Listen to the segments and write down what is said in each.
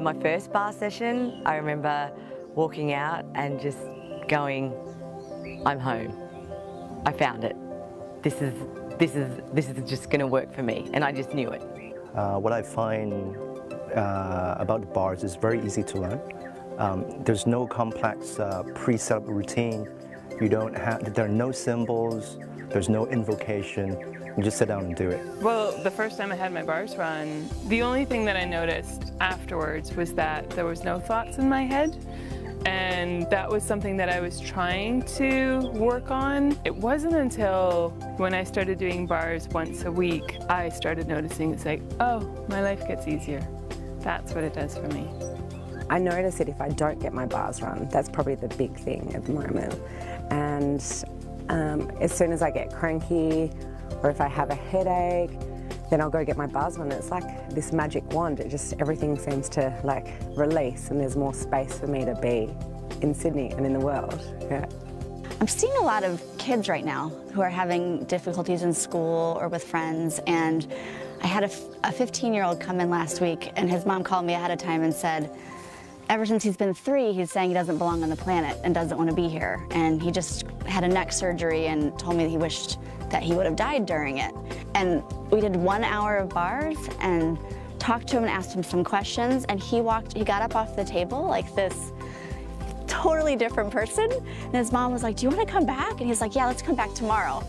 my first bar session, I remember walking out and just going, I'm home. I found it. This is just going to work for me, and I just knew it. What I find about bars is very easy to learn. There's no complex pre-set up routine. There are no symbols. There's no invocation. You just sit down and do it. Well, the first time I had my bars run, the only thing that I noticed afterwards was that there was no thoughts in my head. And that was something that I was trying to work on. It wasn't until when I started doing bars once a week, I started noticing it's like, oh, my life gets easier. That's what it does for me. I notice that if I don't get my bars run, that's probably the big thing at the moment. And as soon as I get cranky, or if I have a headache, then I'll go get my bars run. It's like this magic wand. It just, everything seems to like release, and there's more space for me to be in Sydney and in the world. Yeah. I'm seeing a lot of kids right now who are having difficulties in school or with friends, and I had a 15-year-old come in last week, and his mom called me ahead of time and said, ever since he's been 3, he's saying he doesn't belong on the planet and doesn't want to be here. And he just had a neck surgery and told me that he wished that he would have died during it. And we did 1 hour of bars and talked to him and asked him some questions, and he got up off the table like this totally different person. And his mom was like, do you want to come back? And he's like, yeah, let's come back tomorrow.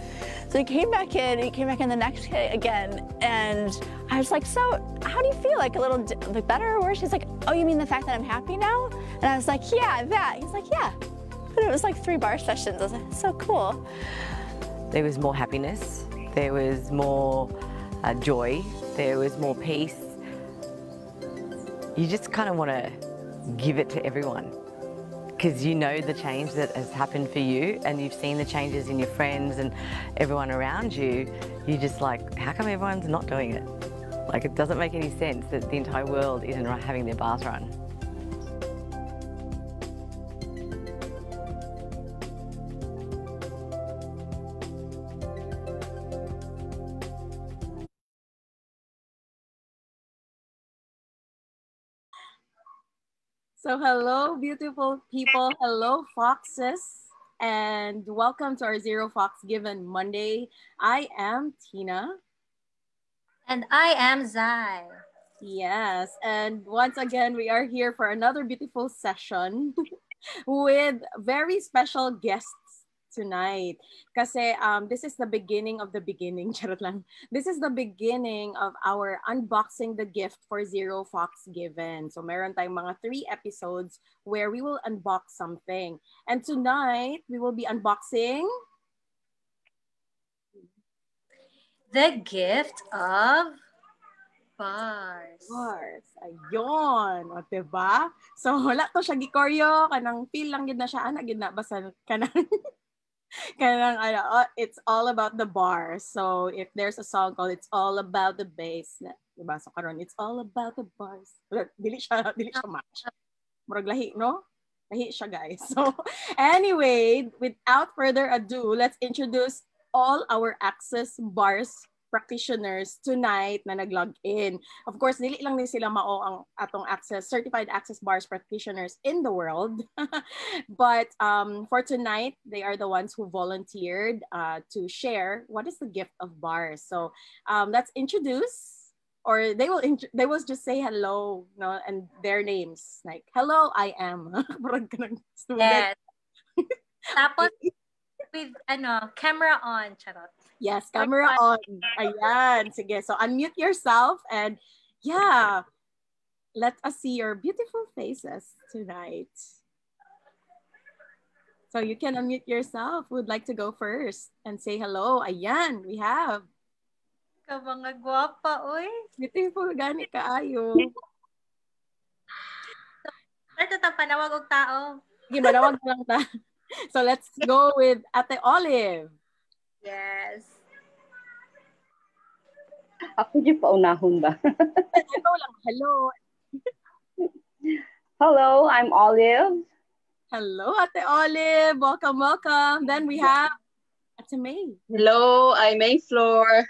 So he came back in the next day again, and I was like, so how do you feel? Like a little like better or worse? She's like, oh, you mean the fact that I'm happy now? And I was like, yeah, that. He's like, yeah. But it was like 3 bar sessions. I was like, so cool. There was more happiness, there was more joy, there was more peace. You just kind of want to give it to everyone, because you know the change that has happened for you, and you've seen the changes in your friends and everyone around you. You're just like, how come everyone's not doing it? Like, it doesn't make any sense that the entire world isn't having their bars run. So hello, beautiful people. Hello, foxes. And welcome to our Zero Fox Given Monday. I am Tina. And I am Zai. Yes, and once again, we are here for another beautiful session with very special guests tonight. Kasi this is the beginning of the beginning. Charot lang. This is the beginning of our unboxing the gift for Zero Fox Given. So meron tayong mga 3 episodes where we will unbox something. And tonight, we will be unboxing the gift of bars. Bars. Ayun. O, diba? So, wala to siya gikoryo. Kanang feel lang gid na siya. Ana, gid na. Basta kanang it's all about the bars. So if there's a song called It's All About the Bass, diba? So karon, it's all about the bars. Dili siya match. Murag lahi, no? Lahi siya, guys. So anyway, without further ado, let's introduce all our Access Bars practitioners tonight na nag-log in. Of course, dili lang din sila mao ang atong certified Access Bars practitioners in the world. But for tonight, they are the ones who volunteered to share what is the gift of bars. So let's introduce, or they will just say hello, no, and their names. Like, hello, I am. Yes. Tapos, with camera on, charot. Yes, camera on. Ayan. Sige, so unmute yourself and yeah, let us see your beautiful faces tonight. So you can unmute yourself. Would like to go first and say hello. Ayan, we have. Ka mga gwapa, oy. Beautiful gani kaayo. Ito ta panawag og tao. Sige, manawag lang ta. So let's go with Ate Olive. Yes. Ako di pa unahon ba? Hello lang. Hello. Hello, I'm Olive. Hello, Ate Olive. Welcome, welcome. Then we have Ate May. Hello, I'm Mayfloor.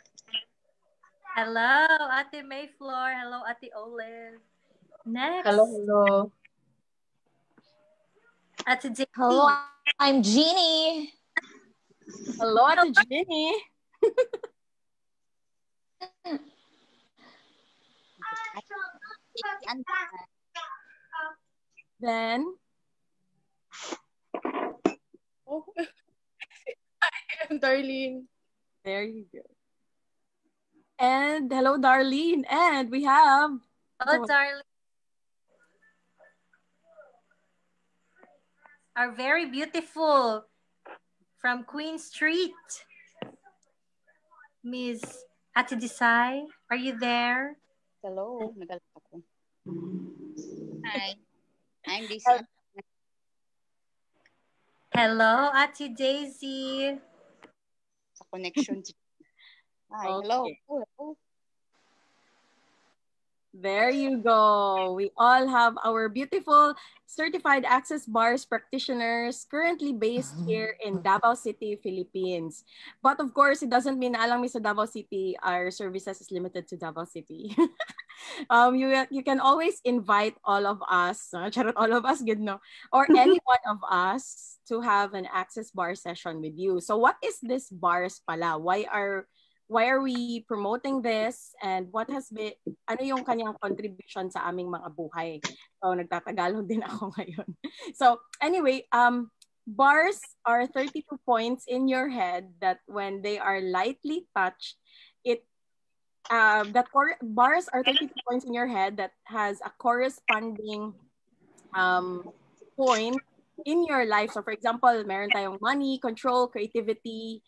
Hello, Ate Mayfloor. Hello, Ate Olive. Next. Hello. Ate J. Hello, I'm Jeannie. Hello, Ate Jenny. Then, Oh, I'm Darlene. there you go. And hello, Darlene. And we have Oh, darling. Are very beautiful from Queen Street. Miss Ate Desai, are you there? Hello, nagalit ako. Hi, I'm Daisy. Hello, Ate Daisy. Sa connection. Hi, hello. Okay. Hello. There you go. We all have our beautiful certified access bars practitioners currently based here in Davao City, Philippines. But of course, it doesn't mean na alang mi sa Davao City, our services is limited to Davao City. You can always invite all of us, charot, all of us, good no, or any one of us to have an access bar session with you. So what is this bars pala? Why are we promoting this, and what has been, ano yung kanyang contribution sa aming mga buhay? So, nagtatagalog din ako ngayon. So, anyway, bars are 32 points in your head that when they are lightly touched, bars are 32 points in your head that has a corresponding point in your life. So, for example, meron tayong money, control, creativity,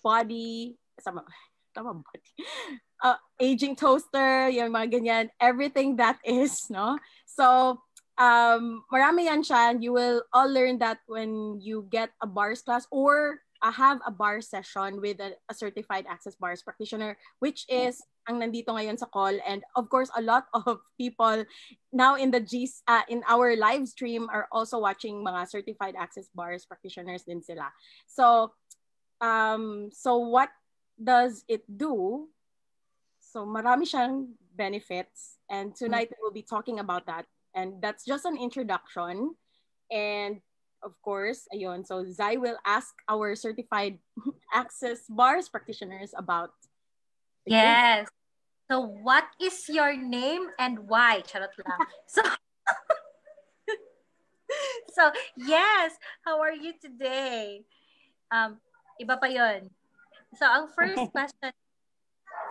body, body. Aging toaster, yung mga ganyan, everything that is, no? So, marami yan siya. You will all learn that when you get a bars class or have a bar session with a certified access bars practitioner, which is ang nandito ngayon sa call. And of course, a lot of people now in in our live stream are also watching mga certified access bars practitioners din sila. So what does it do? So marami siyang benefits, and tonight we will be talking about that. And that's just an introduction. And of course, ayun, so Zai will ask our certified access bars practitioners about. Yes. So what is your name and why? Charot lang. So yes, how are you today? Iba pa yun. So, ang first question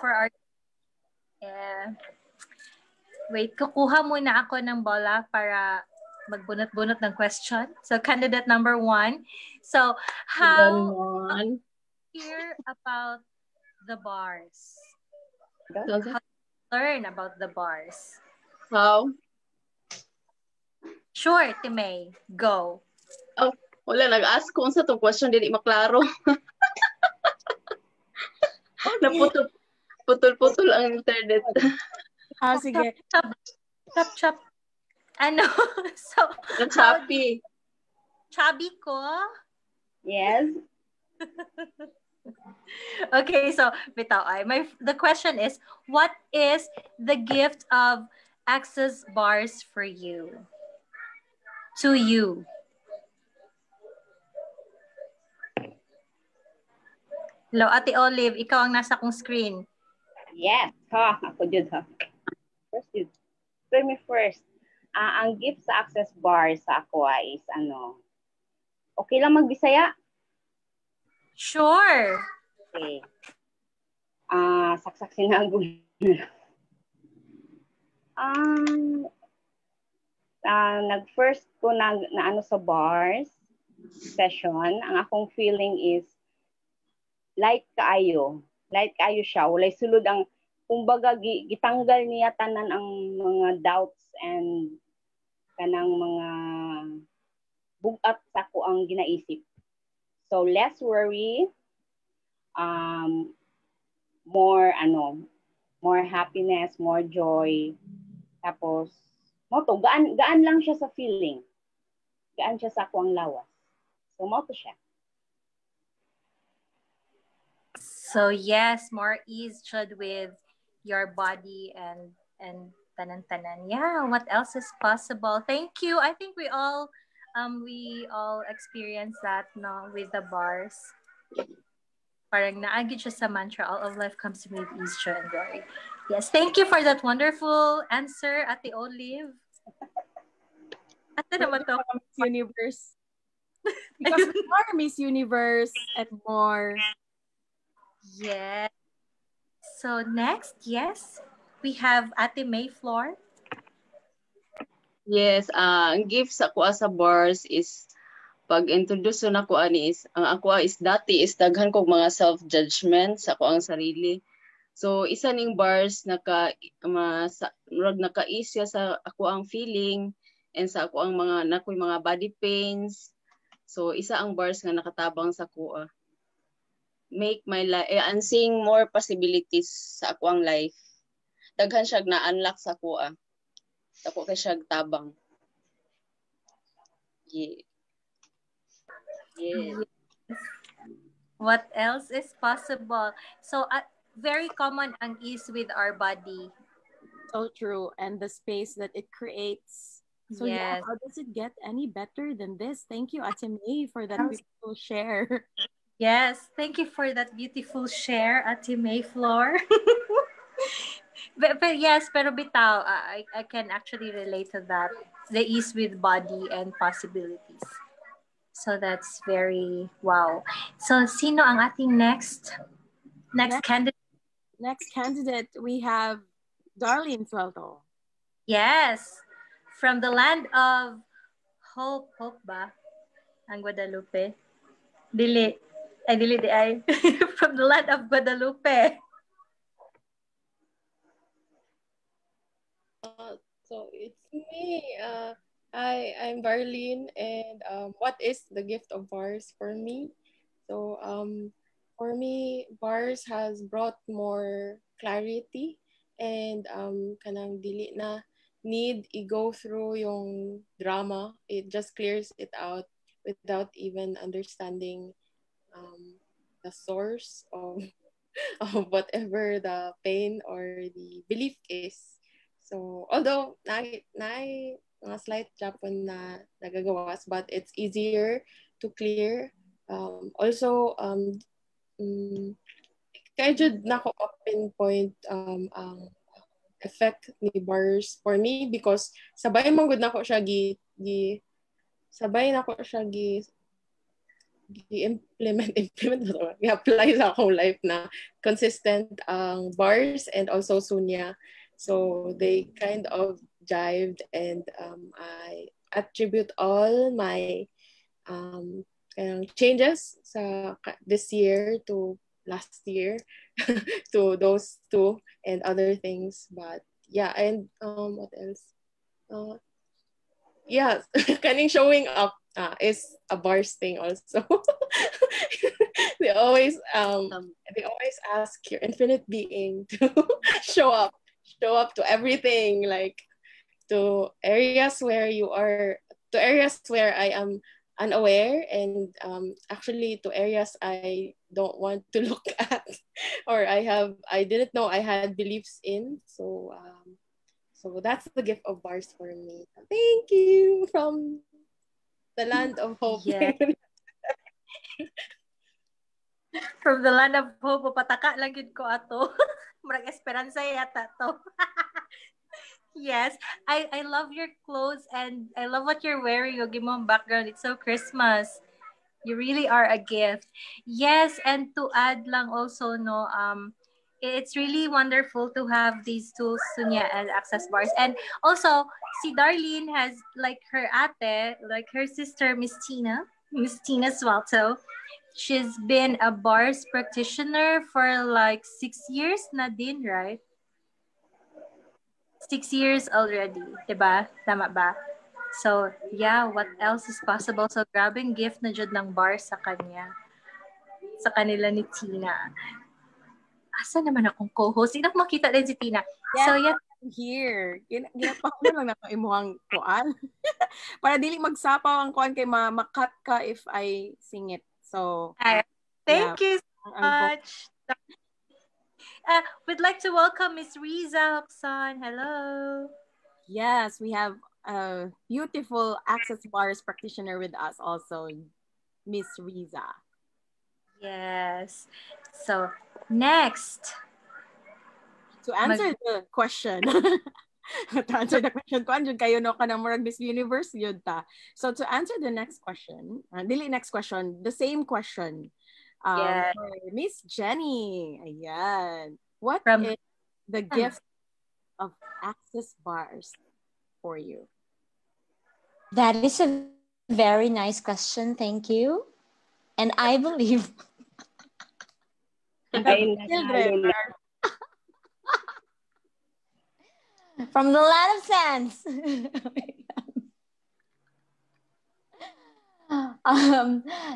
for our... wait, kukuha muna ako ng bola para magbunot-bunot ng question. So, candidate number 1. So, how you hear about the bars? How you learn about the bars? How? Sure, Timay. Go. Oh, wala, nag-ask ko sa itong question, hindi maklaro. Naputol-putol ang internet. Sige. Chop. Ano? So, Choppy. Chubby ko? Yes. Okay, so, bitaw ay. The question is, what is the gift of access bars for you? To you? Hello, Ate Olive, ikaw ang nasa kong screen. Yes, ako jud ha. First jud. Tell me first. Ang gift sa access bar sa ako is okay lang magbisaya? Sure. Okay. Saksak sinagol. Nag-first ko na sa bars session, ang akong feeling is light kaayo siya, walay sulod ang kumbaga gitanggal niya tanan ang mga doubts and kanang mga bugat sa ko ang ginaisip. So less worry, more happiness, more joy. Tapos gaan lang siya sa feeling. Gaan siya sa ako ang lawas. So mo to siya. So yes, more ease should with your body and Tanan-tanan. Yeah, what else is possible? Thank you. I think we all experience that no with the bars. Parang naagid siya sa mantra, all of life comes to me with ease, joy, and glory. Yes, thank you for that wonderful answer, Ate Olive. Ate naman to. Miss Universe. Because more Miss Universe and more. Yes. So next, yes, we have Ate Mayflower. Yes, ang gift sa kuha sa bars is pag-introduce na ko ani is ang ako is dati is daghan kog mga self-judgment sa ako ang sarili. So isa ning bars naka-isya sa ako ang feeling and sa ako ang mga nakoy mga body pains. So isa ang bars nga nakatabang sa kuha. Make my life and seeing more possibilities sa ako ang life. Daghan siya na-unlock sa kuha. Ako kay siya tabang. Yeah. Yeah. What else is possible? So very common ang ease with our body. So true. And the space that it creates. So yeah, how does it get any better than this? Thank you, Ate May, for that beautiful share. Yes, thank you for that beautiful share, Ate Mayflower. But yes, pero bitaw, I can actually relate to that. The ease with body and possibilities. So that's very wow. So sino ang ating next candidate? Next candidate, we have Darlene Suelto. Yes, from the land of Hope ba? Ang Guadalupe. Dili ay. From the land of Guadalupe. So it's me. I'm Darlene, and what is the gift of bars for me? So for me, bars has brought more clarity and kanang dili na need i-go through yung drama. It just clears it out without even understanding the source of whatever the pain or the belief is. So although na mga slight Japon na nagagawas, but it's easier to clear. Also, kaya jud na ko pinpoint ang effect ni bars for me because sabay man gud nako siya implement i-apply sa akong life na consistent ang bars and also sunya. So they kind of jived, and I attribute all my changes this year to last year to those two and other things. But yeah, and what else? Yeah, kaning showing up is a bars thing also. they always ask your infinite being to show up to everything, like to areas where I am unaware, and actually to areas I don't want to look at or I didn't know I had beliefs in. So that's the gift of bars for me. Thank you from the land of hope. Yeah. From the land of hope, pataka lang yun ko ato. Murag esperanza yata to. Yes, I love your clothes and I love what you're wearing. Yung gimong background, it's so Christmas. You really are a gift. Yes, and to add lang also, no, it's really wonderful to have these tools, Sunya, and access bars. And also, si Darlene has, like her ate, like her sister, Miss Tina Suelto. She's been a bars practitioner for like 6 years na din, right? 6 years already, diba? Tama ba? So, yeah, what else is possible? So, grabing gift na jud ng bars sa kanya. Sa kanila ni Tina. Asa naman akong co-host? Hindi ako makita din si Tina. Yeah, so, yeah. Here. Ginapako lang na imuhang kuan. Para dili magsapaw ang kuan kay makat ka if I sing it. So, thank you so much. We'd like to welcome Miss Riza Hoksan. Hello. Yes, we have a beautiful Access Bars practitioner with us also, Miss Riza. Yes. So, next. To answer the question, to answer the question, kung andyan kayo no ka ng murag Miss Universe, yun ta. So to answer the next question, the same question for Miss Jenny. Ayan. What is the gift of Access Bars for you? That is a very nice question. Thank you. And I believe from the land of sands.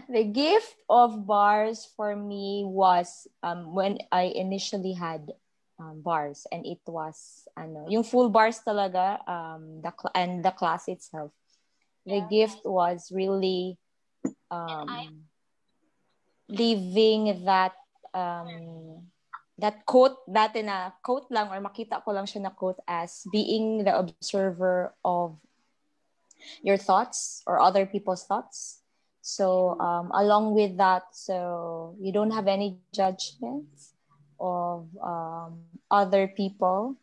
The gift of bars for me was when I initially had bars, and it was yung full bars talaga, and the class itself. The gift was really leaving that that quote, dati na quote lang or makita ko lang siya na quote as being the observer of your thoughts or other people's thoughts. So along with that, so you don't have any judgments of other people.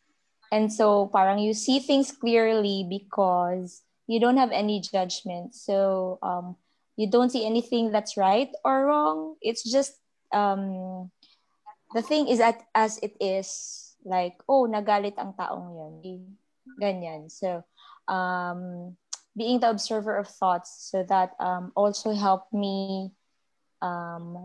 And so parang you see things clearly because you don't have any judgment. So you don't see anything that's right or wrong. It's just the thing is as it is, like, oh, nagalit ang taong yun. Ganyan. So, being the observer of thoughts, so that also helped me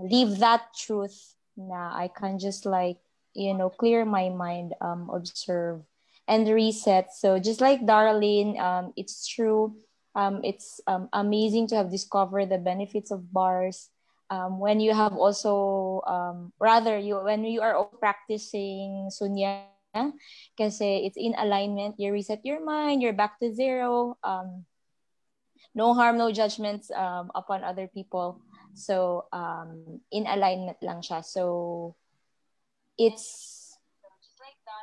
leave that truth na I can just clear my mind, observe, and reset. So just like Darlene, it's true. It's amazing to have discovered the benefits of bars. When you have also when you are practicing sunya, kasi it's in alignment, you reset your mind, you're back to zero, no harm, no judgments upon other people. So in alignment lang siya. So it's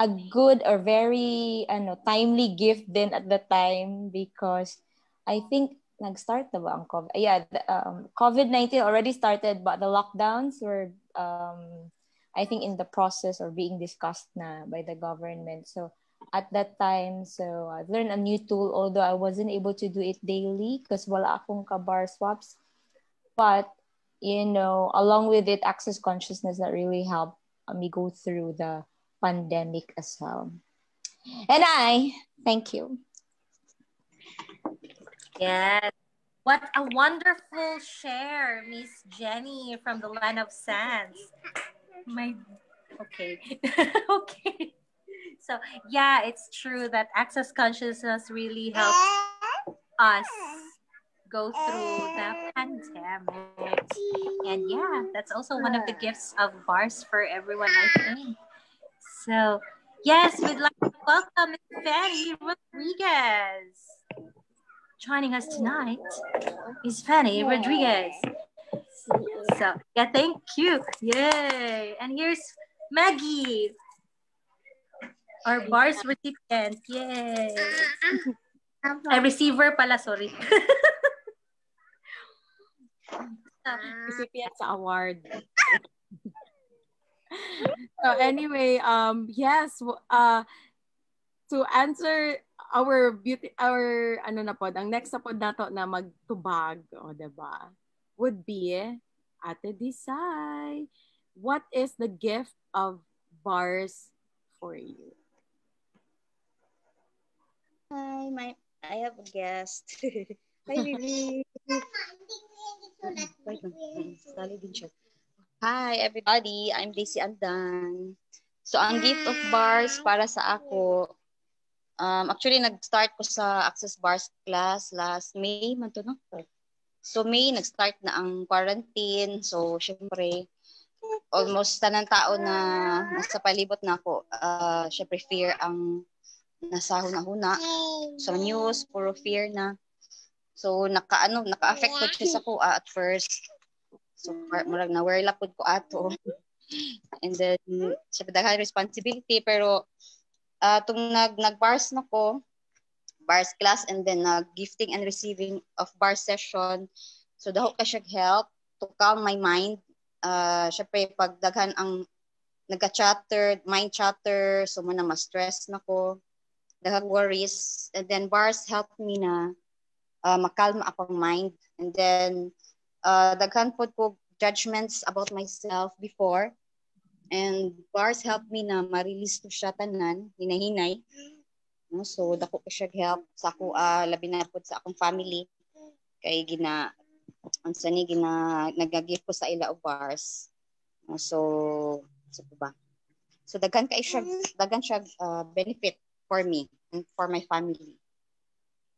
a good or very timely gift din at the time, because I think nag-start na ba ang COVID? Yeah, COVID-19 already started, but the lockdowns were, I think, in the process or being discussed na by the government. So at that time, so I learned a new tool, although I wasn't able to do it daily because wala akong ka-bar swaps. But, along with it, access consciousness that really helped me go through the pandemic as well. And thank you. Yes. What a wonderful share, Miss Jenny from the land of sands. Okay. Okay. So, yeah, it's true that access consciousness really helps us go through the pandemic. And yeah, that's also one of the gifts of bars for everyone, I think. So, yes, we'd like to welcome Ms. Fanny Rodriguez. Joining us tonight is Fanny Rodriguez. So, yeah, thank you. Yay. And here's Maggie, our bars recipient. Yay. A receiver pala, sorry. Recipient sa award. So anyway, yes, to answer our ang next na po nato na magtubag, diba, would be Ate Desai. What is the gift of bars for you? Hi, I have a guest. Hi, Lily. Hi, everybody. I'm Daisy Andan. So, ang gift of bars para sa ako, actually, nag-start ko sa Access Bars class last May. No? So, May, nag-start na ang quarantine. So, syempre, almost tanang tao na nasa palibot na ako, syempre, fear ang nasa huna-huna. So, news, puro fear na. So, naka-affect ko siya sa kuha at first. So, murag na-wear lapod ko ato. And then, syempre, daghan responsibility. Pero, itong nag-bars na ko, bars class, and then gifting and receiving of bar session. So, daho ka siya help to calm my mind. Syempre, pag daghan ang nagka-chatter, mind chatter, so muna ma-stress na ko, daghang worries. And then, bars help me na makalma akong mind. And then, daghan po ko judgments about myself before. And bars help me na ma-release to siya tanan, hinahinay. No? So, dako ko siya help sa ako, labi na po sa akong family. Kay nag-give ko sa ila o bars. So ba? So, daghan siya benefit for me and for my family.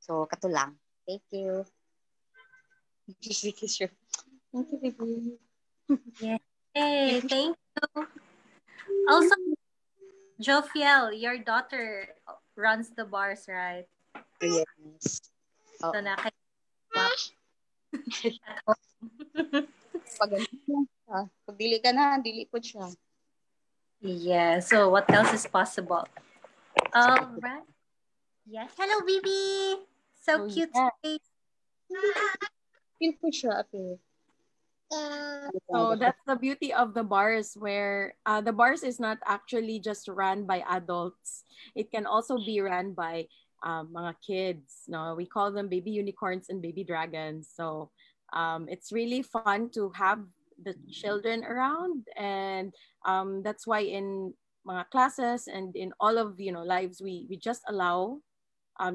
So, kato lang. Thank you. Thank you, baby. Yay, thank you. Also, Jofiel, your daughter runs the bars, right? Yes. So, at home. Pag dili ka na, dili po siya. Yeah, so what else is possible? All right. Yes. Hello, Bibi. So cute. Yeah. Feel po siya, So that's the beauty of the bars, where the bars is not actually just run by adults. It can also be run by mga kids. No, we call them baby unicorns and baby dragons. So it's really fun to have the children around, and that's why in mga classes and in all of lives, we just allow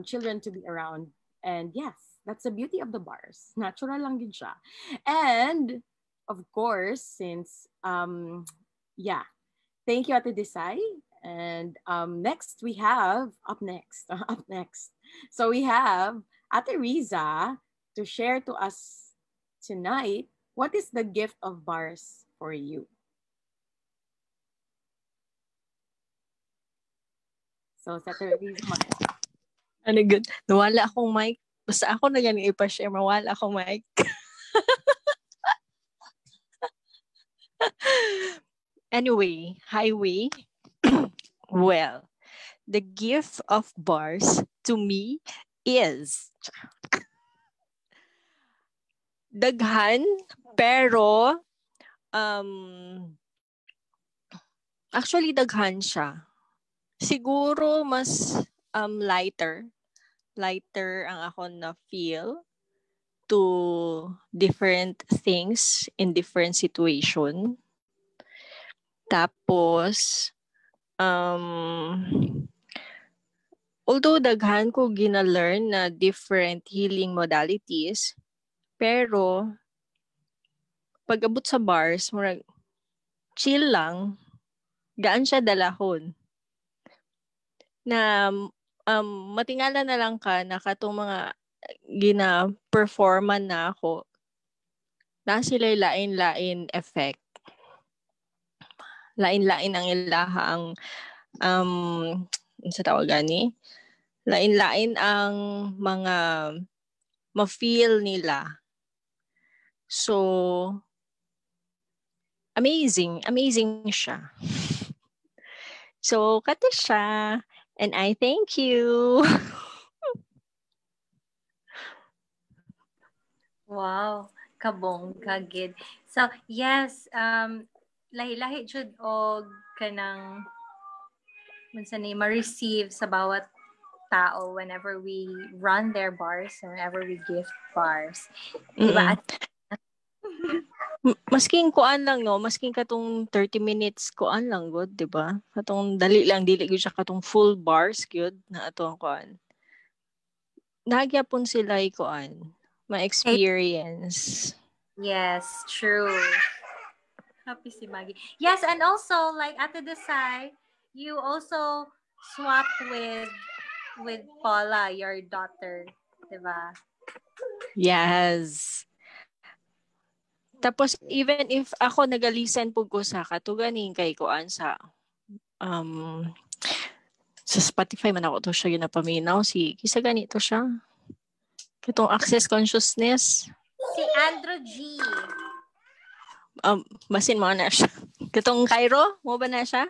children to be around. And yes, that's the beauty of the bars. Natural lang din siya. And of course, since thank you, Ate Desai. And next we have up next. So we have Ate Riza to share to us tonight, what is the gift of bars for you? So sa Ate Riza, ano good? Nawala akong mic. Basta ako na yan ipa-share. Mawala akong mic. Anyway, highway. Well, the gift of bars to me is daghan, pero actually daghan siya. Siguro mas lighter ang ako na feel to different things in different situation. Tapos although daghan ko gina-learn na different healing modalities, pero pag abot sa bars, murag chill lang, gaan siya dalahon. Na matingala na lang ka na katong mga gina-performan na ako, na sila lain-lain effect. Lain-lain ang ilahang sa tawag gani, lain-lain ang mga ma-feel nila. So, amazing siya. So, kato siya. And I thank you. Wow, kabong kagid. So, yes, lahi-lahi jud og kanang minsan ni ma-receive sa bawat tao whenever we run their bars, whenever we gift bars. Diba? Masking kuan lang no, masking katong 30 minutes kuan lang good, di ba? Katong dali lang, dili gyud siya katong full bars gyud na atong kuan. Nagyapon sila kuan, ma-experience. Yes, true. Happy si Maggie. Yes, and also like Ate Desai, you also swapped with Paula, your daughter, di ba? Yes. Tapos even if ako nagalisten pug ko sa katuganing kay kuan sa Spotify man ako to siya ginapaminaw si kisa ganito siya. Kitong access consciousness. Si Andrew G. Basin mo na siya. Katong Cairo, mo ba na siya?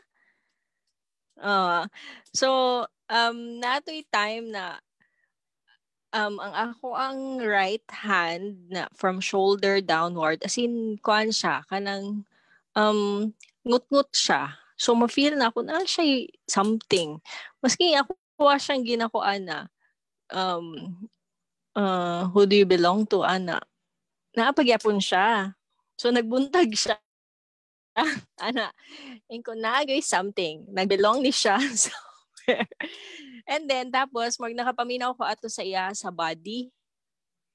So, nato'y time na ang right hand na from shoulder downward, as in, kuan siya, kanang ngut-ngut siya. So, ma-feel na ako na siya something. Maski ako siyang ginakuan na, who do you belong to, ana? Naapagyapon siya. So, nagbuntag siya. Ana, ko nagay something. Nagbelong ni siya somewhere. And then, tapos, nakapaminaw ko ato sa iya sa body.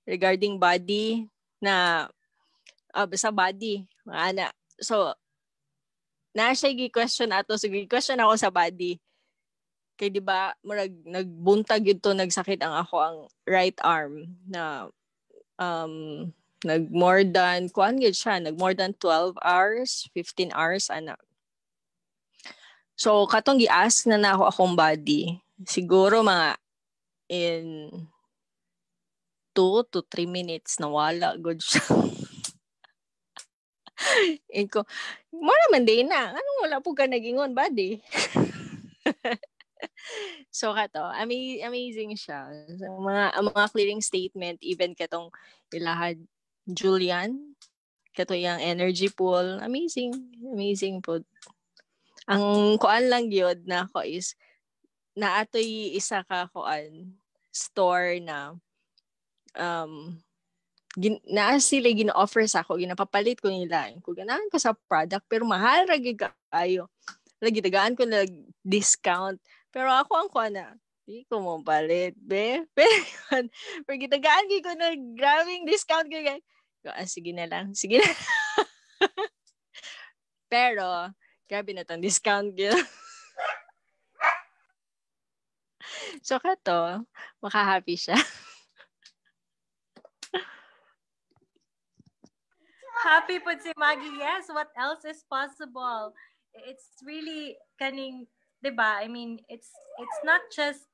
Regarding body na, sa body. Ana. So, siya gi-question ato. So, gi-question ako sa body. Kaya di ba, nagbuntag ito, nagsakit ang ako ang right arm na, more than 12 hours, 15 hours, ana. So, katong gi-ask na ako akong body, siguro mga in 2 to 3 minutes nawala, good siya. Ko, mo naman din na, anong wala po ka nagingon, body? So, amazing siya. So, mga clearing statement, even katong ilahad Julian, kato yung energy pool, amazing po. Ang kuan lang yun na ako is, naatoy isa ka kuan, store na, na sila gina-offer sa ako, ginapapalit ko nila. Kung ganahan ko sa product, pero mahal ragi kayo. Lagi tagaan ko na discount. Pero ako ang kuan na, di ko mo palit, be. Pero gitagaan ko na grabing discount ko. Sige na lang. Pero, grabe na itong discount yun. So, kato, makahappy siya. Happy po si Maggie. Yes, what else is possible? It's really kaning, diba? I mean, it's not just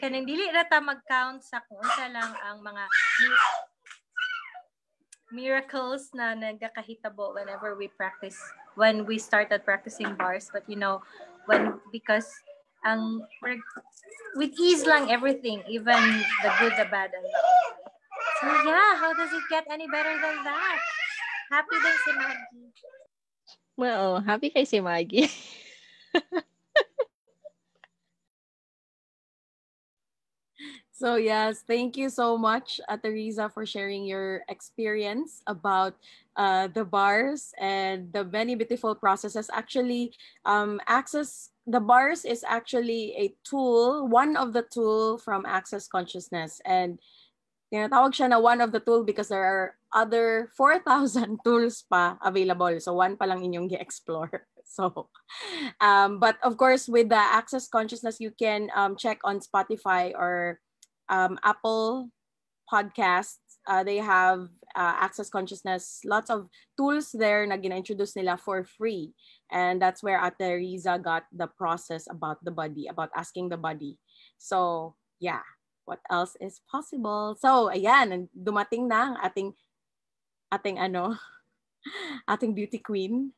kaning dili na ta mag-count sa kung unsa lang ang mga miracles na nagkakahitabo whenever when we started practicing bars, but because with ease lang everything, even the good, the bad, and the ugly. So yeah, how does it get any better than that? Happy din si Maggie. Well, happy kay si Maggie. So yes, thank you so much, Teresa, for sharing your experience about the bars and the many beautiful processes. Actually, the bars is actually a tool, one of the tool from Access Consciousness. And tinatawag siya na one of the tool because there are other 4,000 tools pa available. So one pa lang inyong i-explore. So, but of course, with the Access Consciousness, you can check on Spotify or Apple Podcasts. They have Access Consciousness, lots of tools there na gina-introduce nila for free. And that's where Ate Riza got the process about the body, about asking the body. So, yeah, what else is possible? So, ayan, dumating na ang ating beauty queen.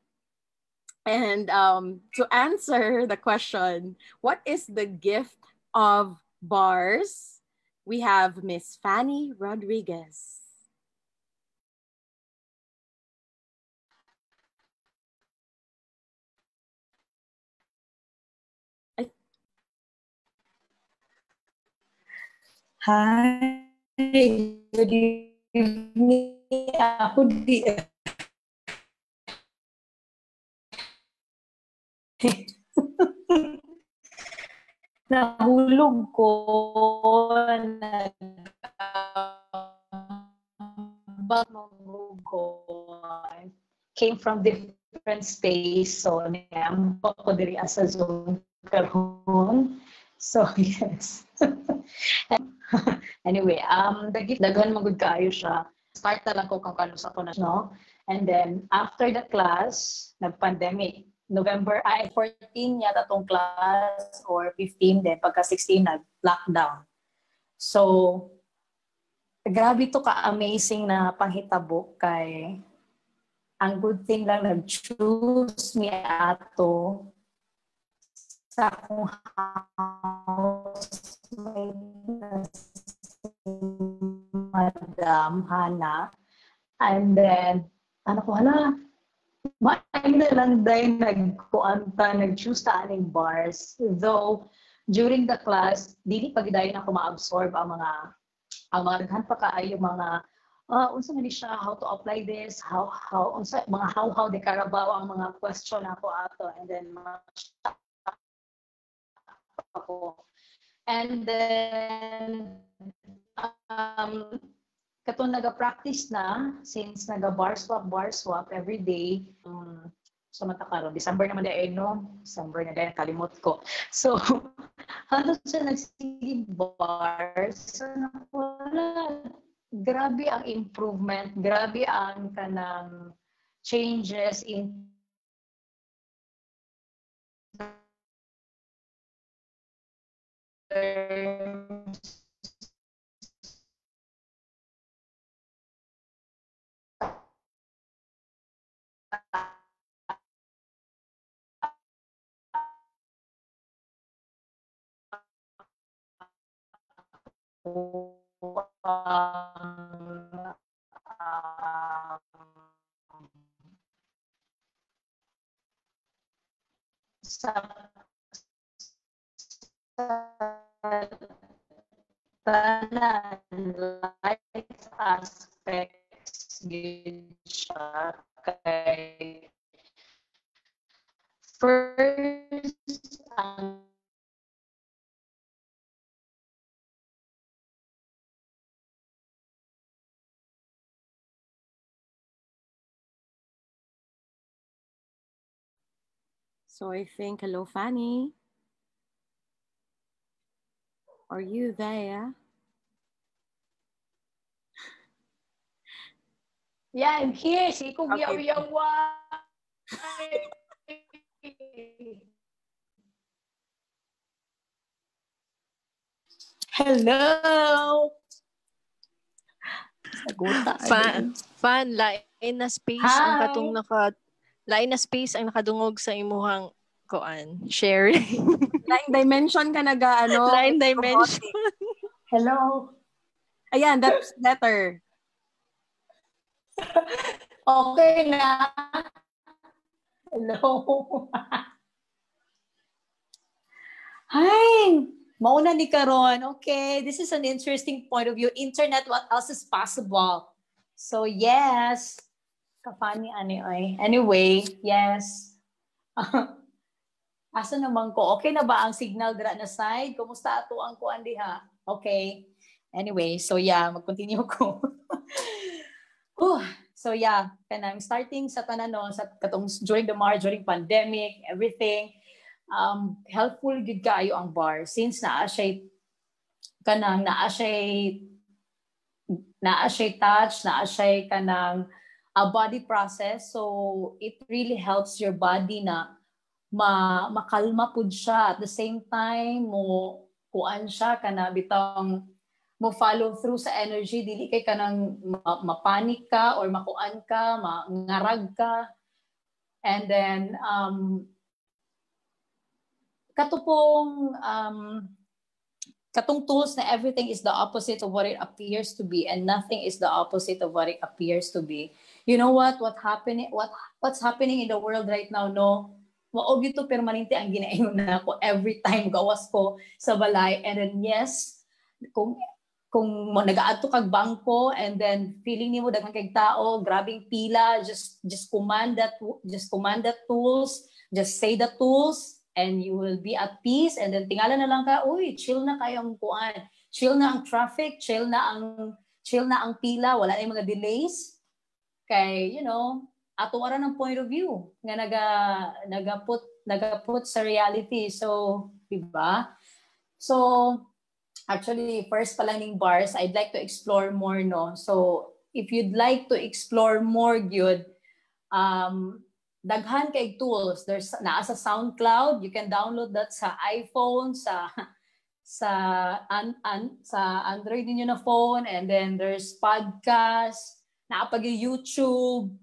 And to answer the question, what is the gift of bars? We have Miss Fanny Rodriguez. Hi, good evening. Ako di nahulog ko, came from different space, so niyam ko diri asa Zoom karon. So yes. Anyway, the gift daghan magud kaayo siya. Start na lang ko kung kano sa ko na, no? And then after the class, nag-pandemic. November 14 yata tong class or 15, then pagka 16 nag-lockdown. So grabe to ka-amazing na panghitabo kay ang good thing lang nag-choose me ato sa akong housemate Madam Hana. And then, ano ko, hala, maayon na lang dahil nag-choose ta aning bars. Though, during the class, dili pag dahil ako ma-absorb ang mga daghan pa kaayo mga unsa man ni siya, how to apply this, unsa mga how de Carabao ang mga question ako ato, and then ako. And then katong naga-practice na since naga-bar swap every day. So mata karon December naman dai no, December na dai kalimot ko. So ano siya nagsige bars. So wala, grabe ang improvement, grabe ang kanang changes in sa tanan life aspects yun siya kay first ang So I think, hello, Fanny. Are you there? Yeah, I'm here. Si kong Okay. yaw-yawa. Hello. Saguta. Fan, lain na space ang katong lain na space ang nakadungog sa imuhang sharing. Line dimension ka Line dimension. Hello. Ayan, that's better. Okay na. Hello. Hi. Mauna ni karon. Okay, this is an interesting point of view. Internet, what else is possible? So yes. Kafani ani. Anyway, yes. Asa naman ko? Okay na ba ang signal dira na side? Kumusta ato ang kuan diha? Okay. Anyway, so yeah, mag-continue ko. So yeah, kanang starting sa tanan sa katong during during pandemic, everything, helpful gid kaayo ang bar since naa siya touch, naa siya kanang a body process, so it really helps your body na makalma pud siya at the same time mo kuan siya kana bitang mo follow through sa energy, dili kay kanang mapanik ka or makuan ka, mangarag ka. And then katong tools na everything is the opposite of what it appears to be and nothing is the opposite of what it appears to be. You know what's happening in the world right now, no? Maog ito permanente ang ginaingon na ako every time gawas ko sa balay. And then yes, kung nag-aadto kag bangko and then feeling nimo daghang kay tao, grabing pila, just command that tools, just say the tools and you will be at peace. And then tingala na lang ka, uy, chill na kayong kuan. Chill na ang traffic, chill na ang pila, wala na yung mga delays. Kay, ato ara ng point of view nga nagaput sa reality. So, diba? So, actually, first pa lang ning bars, I'd like to explore more, no? So, if you'd like to explore more, good, daghan kay tools. There's naa sa SoundCloud, you can download that sa iPhone, sa Android niyo na phone, and then there's podcast, naa pag YouTube.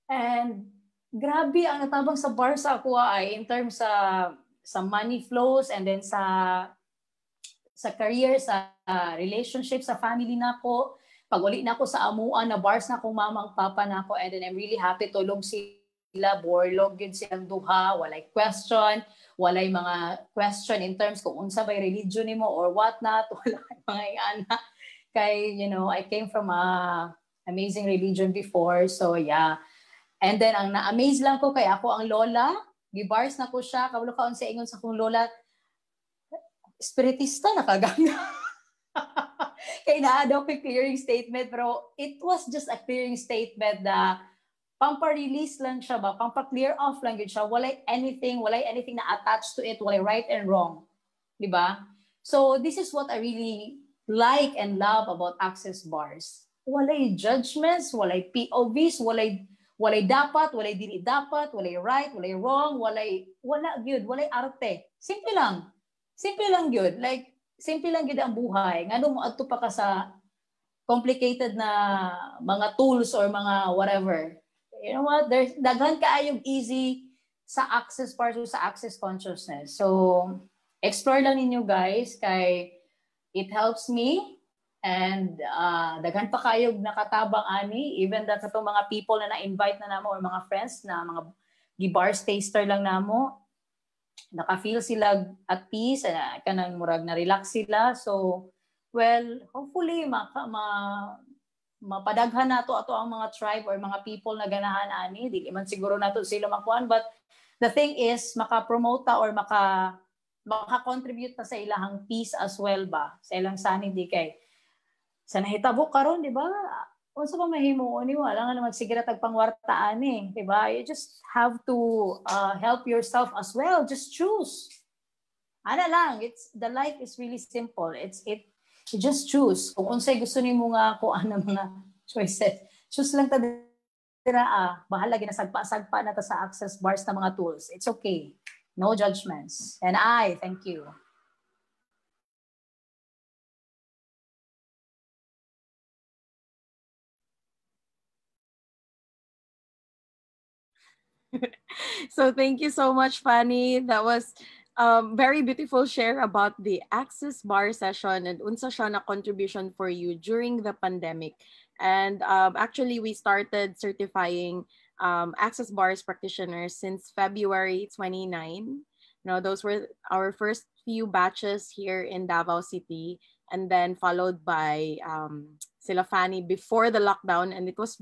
And grabe ang natabang sa bar sa ako ay in terms sa money flows and then sa career, sa relationship, sa family nako. Pag uli na ako sa amuan na bars na akong mamang papa nako, and then I'm really happy tulog sila, borlog yun silang duha, walay question, walay mga question in terms kung unsa bay religion nimo or what not, wala mga ana. Kay, you know, I came from a amazing religion before, so yeah. And then ang na-amaze lang ko kay ako ang lola, gibars na ko siya, kabalo kaon sa ingon sa kong lola, spiritista na kaganda. Kaya na-daw ko clearing statement, pero it was just a clearing statement na pampa-release lang siya ba, pampa-clear off lang yun siya, walay anything na attached to it, walay right and wrong. Diba? So this is what I really like and love about Access Bars. Walay judgments, walay POVs, walay dapat, walay dili dapat, walay right, walay wrong, wala good, walay arte. Simple lang. Simple lang yun. Like, simple lang yun ang buhay. Nga nung adto pa ka sa complicated na mga tools or mga whatever. You know what? There's daghan kaayong easy sa Access Bars or sa Access Consciousness. So, explore lang ninyo guys kay it helps me and daghan pa kayog nakatabang ani even that katong mga people na na-invite na namo or mga friends na mga gibars taster lang namo, naka-feel sila at peace, kanang murag na relax sila. So, well, hopefully mapadaghan nato ato ang mga tribe or mga people na ganahan ani, dili man siguro nato sila makuan, but the thing is maka-promote or maka-contribute na sa ilahang peace as well ba, sa ilang sanity kay sa nahitabo karon, di ba? Unsa pa mahimo ni wala nga naman sige ra tagpangwartaan di ba? You just have to help yourself as well. Just choose. Ana lang, the life is really simple. You just choose. Kung unsay gusto nimo nga kuan ang mga choices. Choose lang ta dira bahala ginasagpa-sagpa na ta sa Access Bars na mga tools. It's okay. No judgments. And I thank you. So thank you so much, Fanny. That was very beautiful share about the Access Bar session and unsa siya na contribution for you during the pandemic. And actually, we started certifying Access Bars practitioners since February 29. Those were our first few batches here in Davao City, and then followed by sila Fanny before the lockdown, and it was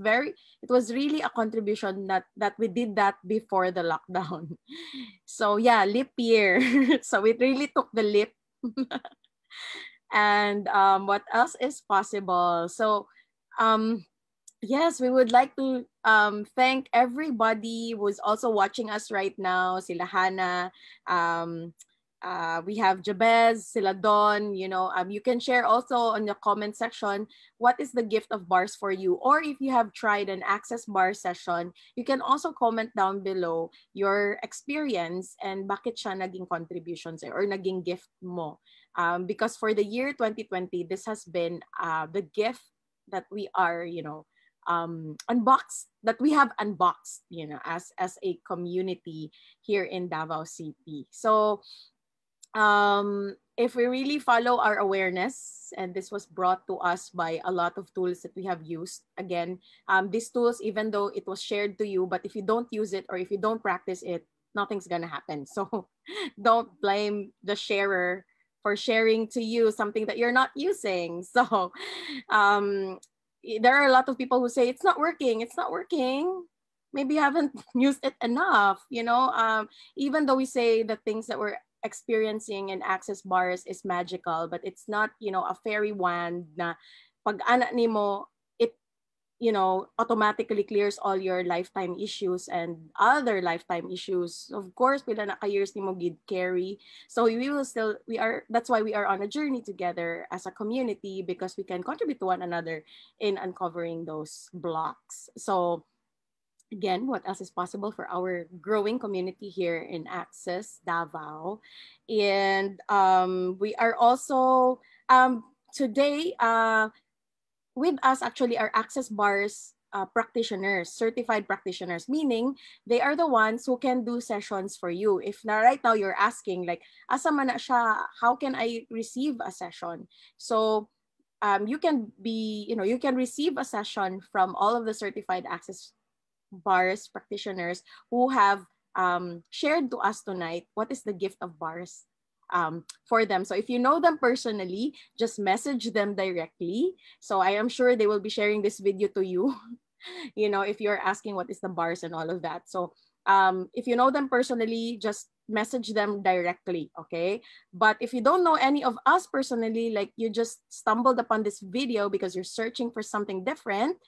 really a contribution that we did that before the lockdown. So yeah, leap year. So it really took the leap. And what else is possible? So yes, we would like to thank everybody who's also watching us right now. Sila Hannah, we have Jabez, sila Don, you can share also on the comment section what is the gift of bars for you, or if you have tried an Access Bar session, you can also comment down below your experience and bakit siya naging contributions or naging gift mo. Because for the year 2020, this has been the gift that we are, that we have unboxed, as a community here in Davao City. So if we really follow our awareness, and this was brought to us by a lot of tools that we have used, again, these tools, even though it was shared to you, but if you don't use it or if you don't practice it, nothing's gonna happen. So don't blame the sharer for sharing to you something that you're not using. So there are a lot of people who say it's not working. Maybe you haven't used it enough, even though we say the things that we're experiencing in Access Bars is magical, but it's not, a fairy wand na pag ana nimo, it, automatically clears all your lifetime issues and other lifetime issues. Of course, pila na ka years nimo gid carry. So that's why we are on a journey together as a community, because we can contribute to one another in uncovering those blocks. So again, what else is possible for our growing community here in Access Davao? And we are also, today, with us actually are Access Bars practitioners, certified practitioners, meaning they are the ones who can do sessions for you. If right now you're asking like, asa man na siya, how can I receive a session? So you can you can receive a session from all of the certified access bars practitioners who have shared to us tonight what is the gift of bars for them. So if you know them personally, just message them directly. So I am sure they will be sharing this video to you, if you're asking what is the bars and all of that. So if you know them personally, just message them directly, okay? But if you don't know any of us personally, like you just stumbled upon this video because you're searching for something different,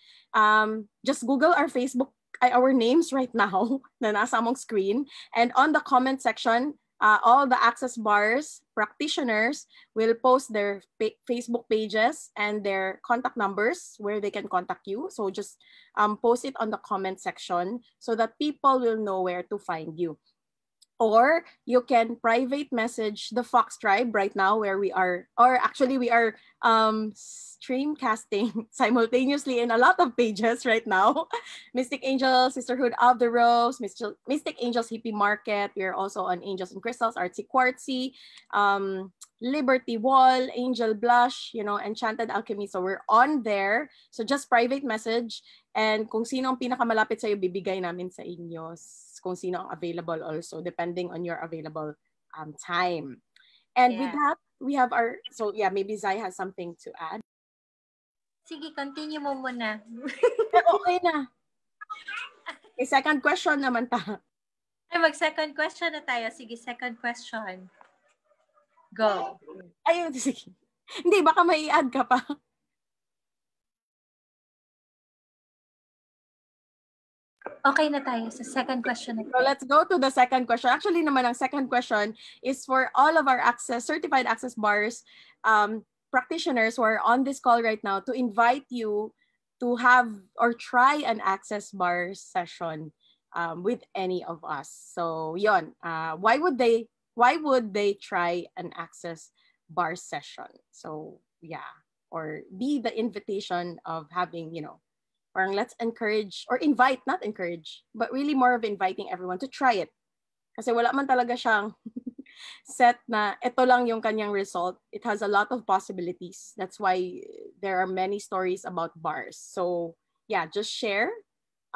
just Google our Facebook, our names right now na nasa among screen, and on the comment section, all the access bars practitioners will post their Facebook pages and their contact numbers where they can contact you. So just post it on the comment section so that people will know where to find you. Or you can private message the Fox Tribe right now where we are, or actually we are streamcasting simultaneously in a lot of pages right now. Mystic Angels, Sisterhood of the Rose, Mystic Angels Hippie Market. We are also on Angels and Crystals, Artsy Quartzy, Liberty Wall, Angel Blush, Enchanted Alchemy. So we're on there. So just private message. And kung sino ang pinakamalapit sa'yo, bibigay namin sa inyo. Kung sino ang available also, depending on your available time. And with that, we have our, so yeah, maybe Zai has something to add. Sige, continue mo muna. Okay na. Okay, second question naman ta. Ay, mag-second question na tayo. Sige, second question. Go. Ayun, sige. Hindi, baka may i-add ka pa. Okay na tayo sa second question. So let's go to the second question. Actually naman, ang second question is for all of our certified access bars practitioners who are on this call right now to invite you to have or try an access bar session with any of us. So yon, why would they try an access bar session? So yeah, or be the invitation of having, parang let's encourage or invite, not encourage, but really more of inviting everyone to try it. Kasi wala man talaga siyang set na ito lang yung kanyang result. It has a lot of possibilities. That's why there are many stories about bars. So yeah, just share,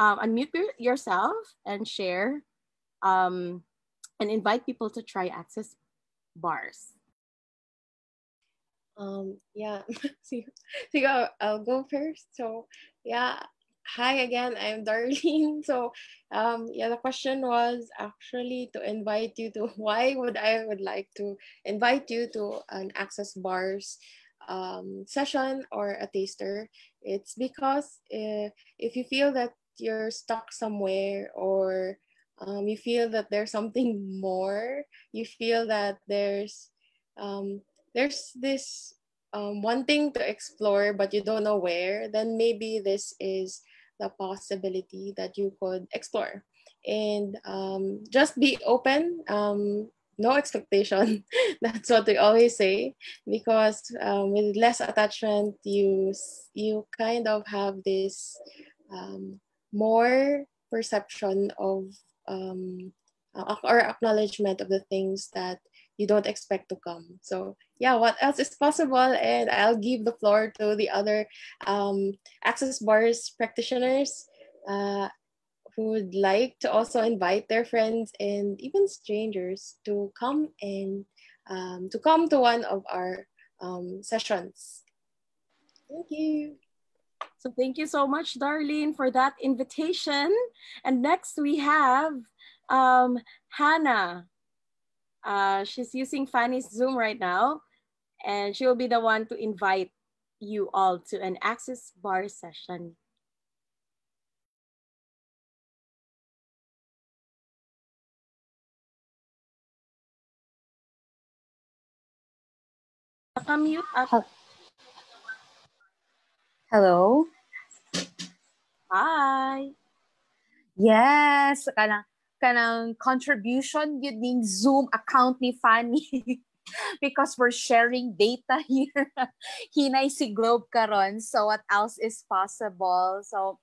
unmute yourself and share, and invite people to try access bars. Yeah, so I'll go first. So yeah, hi again, I'm Darlene. So yeah, the question was actually to invite you to, why would I like to invite you to an access bars session or a taster. It's because if you feel that you're stuck somewhere, or you feel that there's something more, you feel that there's this wanting to explore but you don't know where, then maybe this is the possibility that you could explore. And just be open, no expectation. That's what we always say, because with less attachment, you kind of have this more perception of or acknowledgement of the things that you don't expect to come. So yeah, what else is possible? And I'll give the floor to the other access bars practitioners who would like to also invite their friends and even strangers to come and to one of our sessions. Thank you. So thank you so much, Darlene, for that invitation. And next we have Hannah. She's using Fanny's Zoom right now, and she will be the one to invite you all to an access bar session. Naka-mute up. Hello? Hi! Yes! Kanang contribution yun ning Zoom account ni Fanny. Because we're sharing data here. Hinay si Globe karon. So what else is possible? So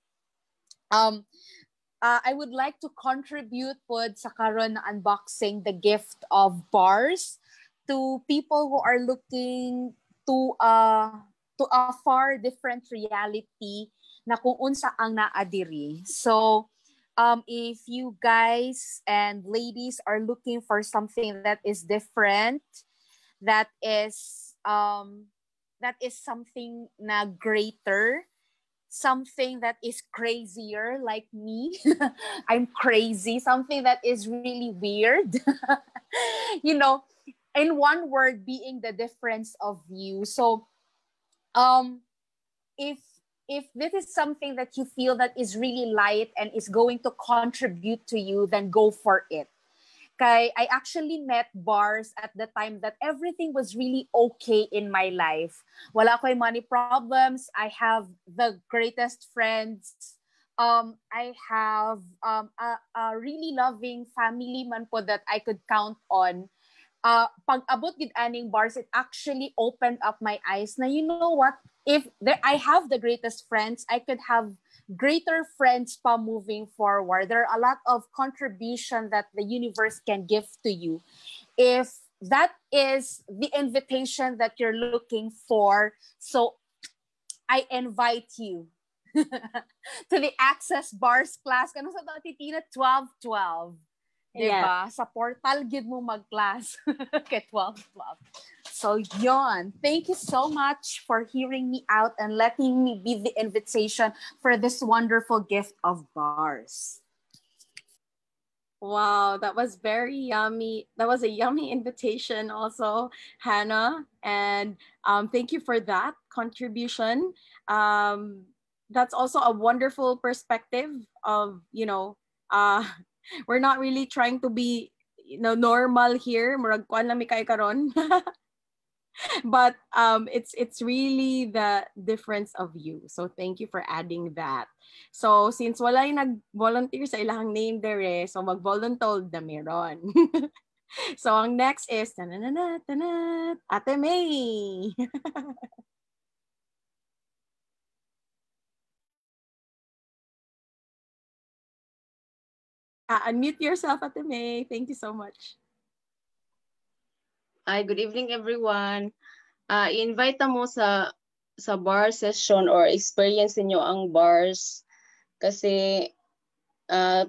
I would like to contribute pod sa karon na unboxing the gift of bars to people who are looking to a far different reality na kung unsa ang naadiri. So if you guys and ladies are looking for something that is different, that is something na greater, something that is crazier like me. I'm crazy, something that is really weird. You know, in one word, being the difference of you. So if this is something that you feel that is really light and is going to contribute to you, then go for it. Kay I actually met bars at the time that everything was really okay in my life. Wala ko'y money problems. I have the greatest friends. I have a really loving family man po that I could count on. Pag abot gid aning bars, it actually opened up my eyes na, you know what, if I have the greatest friends, I could have greater friends pa moving forward. There are a lot of contribution that the universe can give to you. If that is the invitation that you're looking for, so I invite you to the Access Bars class. Kano sa ito, Titina? 12-12. Diba? Sa portal, gid mo mag-class. Kay 12-12. So, yon. Thank you so much for hearing me out and letting me be the invitation for this wonderful gift of bars. Wow, that was very yummy. That was a yummy invitation also, Hannah. And thank you for that contribution. That's also a wonderful perspective of, we're not really trying to be, normal here. Murag kuan lang mi kay karon. But it's really the difference of you. So thank you for adding that. So since wala yung nag-volunteer sa ilang name there, so mag-voluntold na meron. So ang next is Ate May. Unmute yourself, Ate May. Thank you so much. Hi, good evening everyone. I-invite mo sa bar session or experience niyo ang bars kasi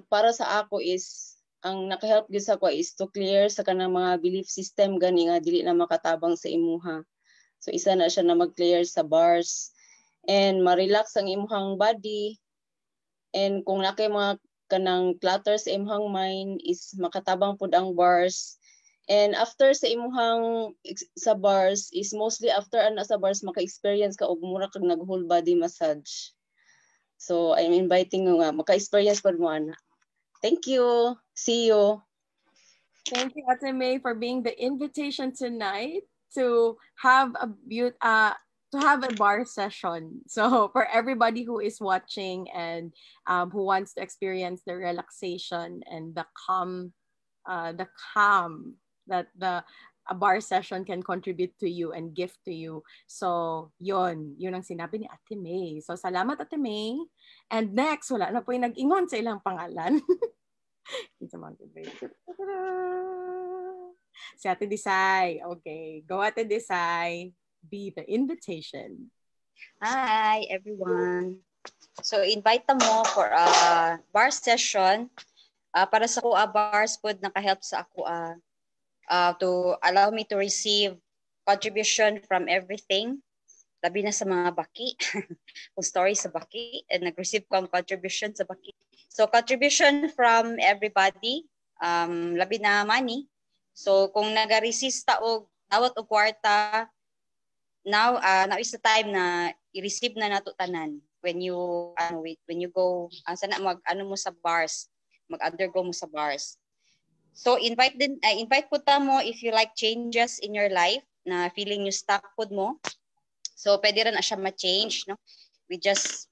para sa ako is ang nakahelp gyud sa ako is to clear sa kanang mga belief system gani nga dili na makatabang sa imuha. So isa na siya na mag-clear sa bars and ma-relax ang imuhang body, and kung nakay mga kanang clutter sa imuhang mind is makatabang pud ang bars. And after sa imuhang sa bars is mostly after ana sa bars maka-experience ka og mura kag nag-whole body massage. So I'm inviting nga maka-experience pud mo ana. Thank you. See you. Thank you, Ate May, for being the invitation tonight to have a bar session. So for everybody who is watching and who wants to experience the relaxation and the calm that a bar session can contribute to you and give to you. So yun ang sinabi ni Ate May. So salamat, Ate May. And next, wala na po yung nag-ingon sa ilang pangalan. Si Ate Desai. Okay, go Ate Desai. Be the invitation. Hi, everyone. So, invite mo for a bar session. Para sa ko, bars pod naka-help sa ako to allow me to receive contribution from everything. Labi na sa mga baki. Kung story sa baki. And nag-receive ko ang contribution sa baki. So, contribution from everybody. Labi na money. So, kung nag-resist ta og nawat og kwarta, now is the time na i-receive na nato tanan when you go sana mo sa bars, mag-undergo mo sa bars. So invite pud ta mo if you like changes in your life na feeling you stuck pud mo. So pwede ra na siya ma-change, no? With just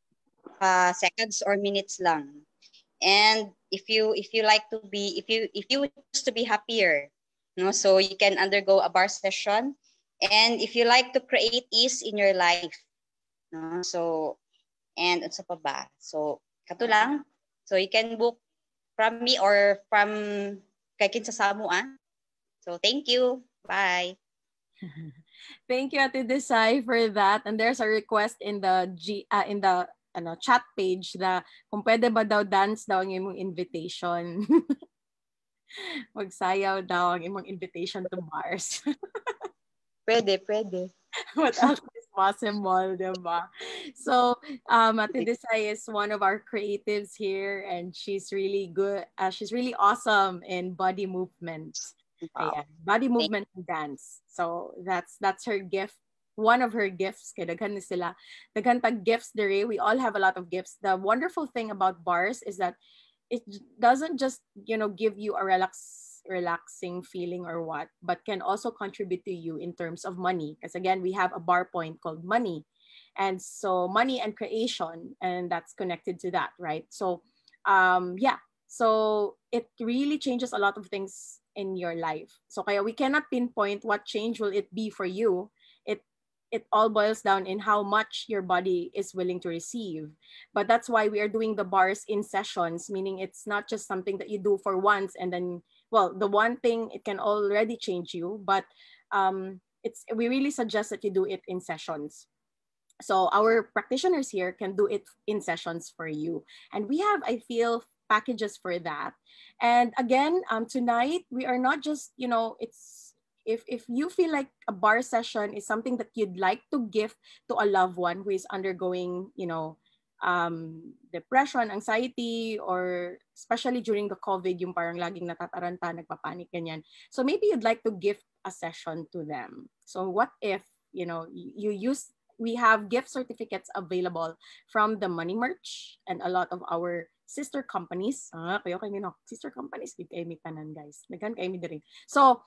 seconds or minutes lang. And if you like to be if you choose to be happier, no? So you can undergo a bar session. And if you like to create ease in your life, no? So, and sa pa ba? So, Kato lang. So you can book from me or from kay kinsa sa amo. So thank you. Bye. Thank you, Ate Desai, for that. And there's a request in the chat page na kung pwede ba daw dance daw ang imong invitation. Magsayaw daw ang imong invitation to bars. Pwede. What else is possible, diba? So, Ate Desai is one of our creatives here, and she's really good. She's really awesome in body movement. Ayan, body movement and dance. So that's her gift. One of her gifts. Kaya daghan na sila. Daghan tag gifts dere. We all have a lot of gifts. The wonderful thing about bars is that it doesn't just, give you a relaxing feeling or what, but can also contribute to you in terms of money. Because again, we have a bar point called money. And so money and creation, and that's connected to that, right? So so it really changes a lot of things in your life. So kaya we cannot pinpoint what change will it be for you. It all boils down in how much your body is willing to receive. But that's why we are doing the bars in sessions, meaning it's not just something that you do for once and then, well, the one thing, it can already change you, but we really suggest that you do it in sessions. So our practitioners here can do it in sessions for you. And we have, I feel, packages for that. And again, tonight, we are not just, it's, if you feel like a bar session is something that you'd like to gift to a loved one who is undergoing, depression, anxiety, or especially during the COVID, yung parang laging natataranta, nagpapanik, ganyan. So maybe you'd like to gift a session to them. So what if, we have gift certificates available from the Money Merch and a lot of our sister companies. Sister companies, give kayo mi tanan, guys. Naghan kayo mi diri. So,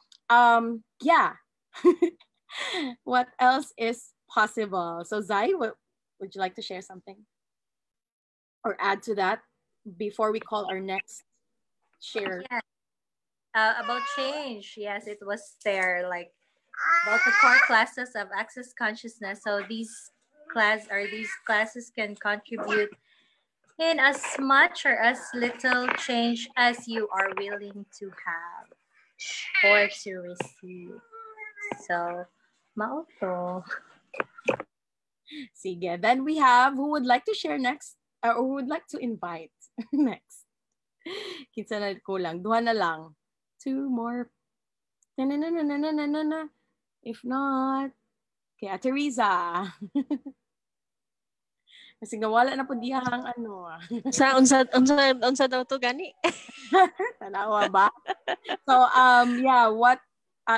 what else is possible? So, Zai, would you like to share something or add to that before we call our next share? Yeah. About change, yes, it was there, like about the core classes of Access Consciousness. So these classes can contribute in as much or as little change as you are willing to have or to receive. So, mauto. Sige. Then we have who would like to share next or who would like to invite next. Kinsa na kulang. Duha na lang. 2 more. If not, kaya Teresa. Kasi nawala na po dihang Unsa daw to gani? Tanawa ba? So what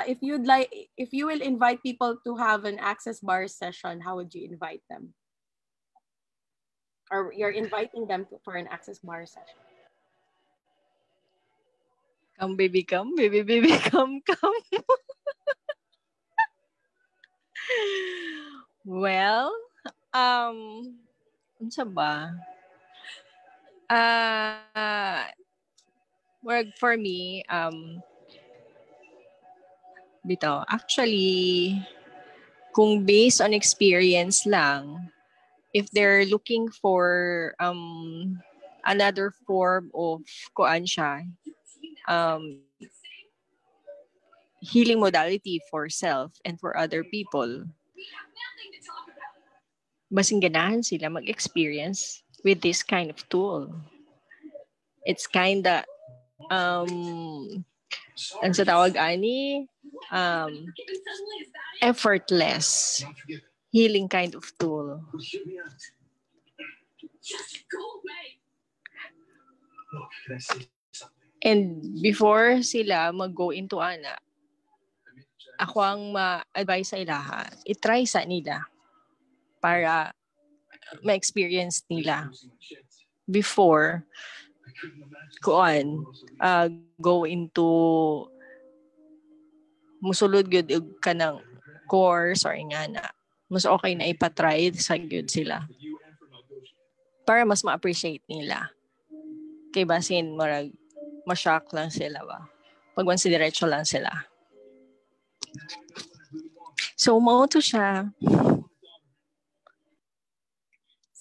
if you will invite people to have an Access Bar session, how would you invite them? Or you're inviting them for an Access Bar session? Come baby, come. Baby, come. Well, unsa ba? For me, actually, kung based on experience lang, if they're looking for another form of healing modality for self and for other people, basing ganahan sila mag-experience with this kind of tool. It's kinda ang sa tawag ani effortless healing kind of tool. And before sila mag-go into ako ang ma-advise sa ilaha, i-try sa nila para ma-experience nila before go into musulod gyud ka ng course or ingana. Mas okay na ipatry sa gyud sila para mas ma-appreciate nila. Kay basin ma-shock lang sila ba pag once diretso lang sila. So mo to siya.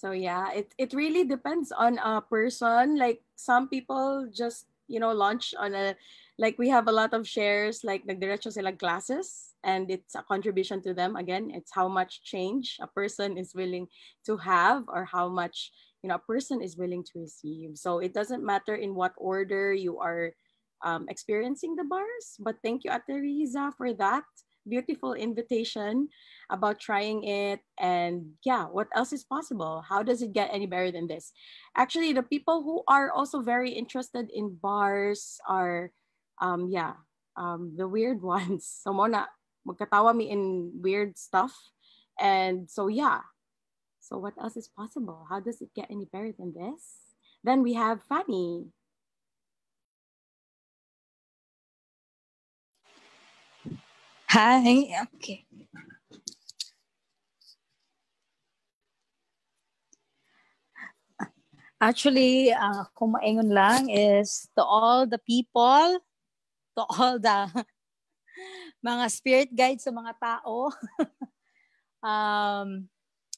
So yeah, it really depends on a person. Like some people just, launch on a, like we have a lot of shares, like nagdiretso sila classes, and it's a contribution to them. Again, it's how much change a person is willing to have, or how much, a person is willing to receive. So it doesn't matter in what order you are experiencing the bars. But thank you, Ate Riza, for that beautiful invitation about trying it. And yeah, what else is possible? How does it get any better than this? Actually, the people who are also very interested in bars are the weird ones. So mona magkatawa mi in weird stuff. And so yeah, so what else is possible? How does it get any better than this? Then we have Fanny. Hi. Okay. Actually, kung maingon lang is to all the people, to all the mga spirit guides sa mga tao,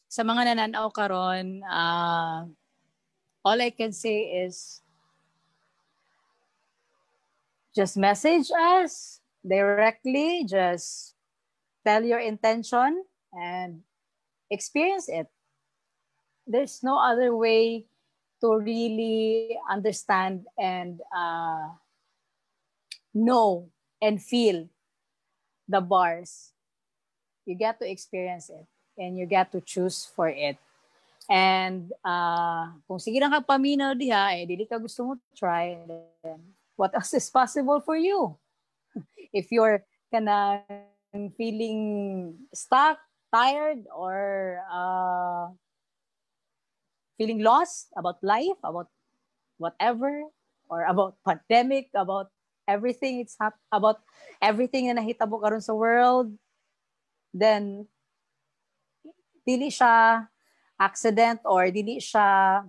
sa mga nananaw karon, all I can say is just message us directly, just tell your intention and experience it. There's no other way to really understand and know and feel the bars. You get to experience it and you get to choose for it. And kung sige lang kang paminaw diha, dili ka gusto mo try, then what else is possible for you? If you're kind feeling stuck, tired, or feeling lost about life, about whatever, or about pandemic, about everything about everything na nahitabo karon sa world, then dili siya accident or dili siya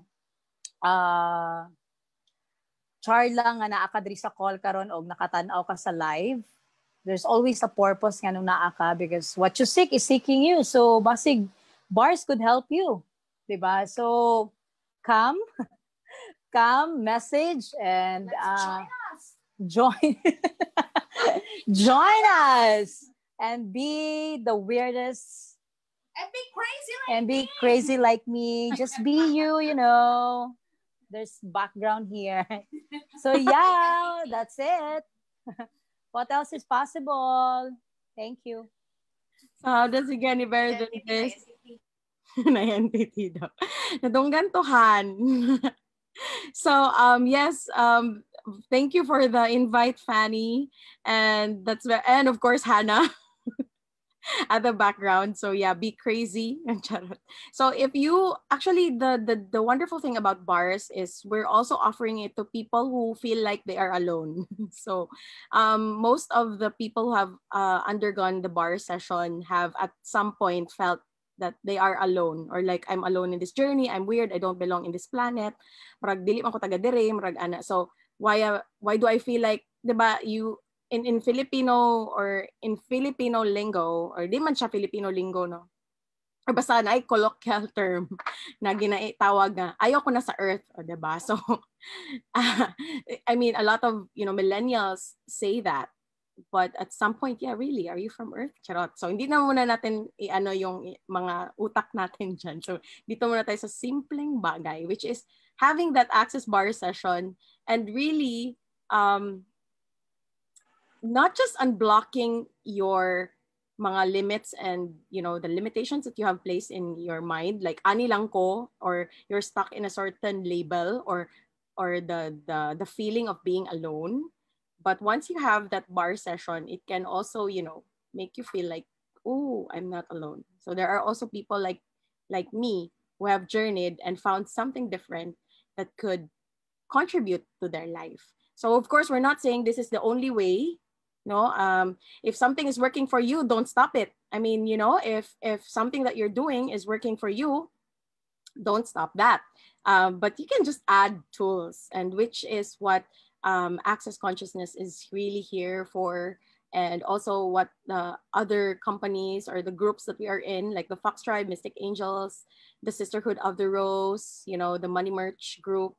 char lang nga naa ka diri sa call karon og nakatan-aw ka sa live. There's always a purpose nga nung naa ka, because what you seek is seeking you. So basig bars could help you, diba? So come message and join us and be the weirdest and be crazy like me. Just be you, There's background here. So yeah, that's it. What else is possible? Thank you. So how does it get any better than this? Na-entity daw. Nadunggan tuhan. So yes, thank you for the invite, Fanny, and of course Hannah at the background. So yeah, be crazy. So if you actually, the wonderful thing about bars is we're also offering it to people who feel like they are alone. So most of the people who have undergone the bar session have at some point felt that they are alone, or like, I'm alone in this journey, I'm weird, I don't belong in this planet, marag dili man ko taga dire, marag ana. So why do I feel like, diba, you in Filipino, or in Filipino lingo, or di man siya Filipino lingo, no, or basta na ay colloquial term na ginaitawag na ayoko na sa earth, o diba? So I mean, a lot of millennials say that. But at some point, yeah, really, are you from Earth? Charot. So, hindi na muna natin yung mga utak natin dyan. So, dito muna tayo sa simpleng bagay, which is having that access bar session and really not just unblocking your mga limits and, the limitations that you have placed in your mind, like, ani lang ko, or you're stuck in a certain label, or the feeling of being alone. But once you have that bar session, it can also, make you feel like, oh, I'm not alone. So there are also people like me who have journeyed and found something different that could contribute to their life. So of course, we're not saying this is the only way. No, if something is working for you, don't stop it. I mean, if something that you're doing is working for you, don't stop that. But you can just add tools, and which is what Access Consciousness is really here for. and also what the other companies or the groups that we are in, like the Fox Tribe, Mystic Angels, the Sisterhood of the Rose, you know, the Money Merch group,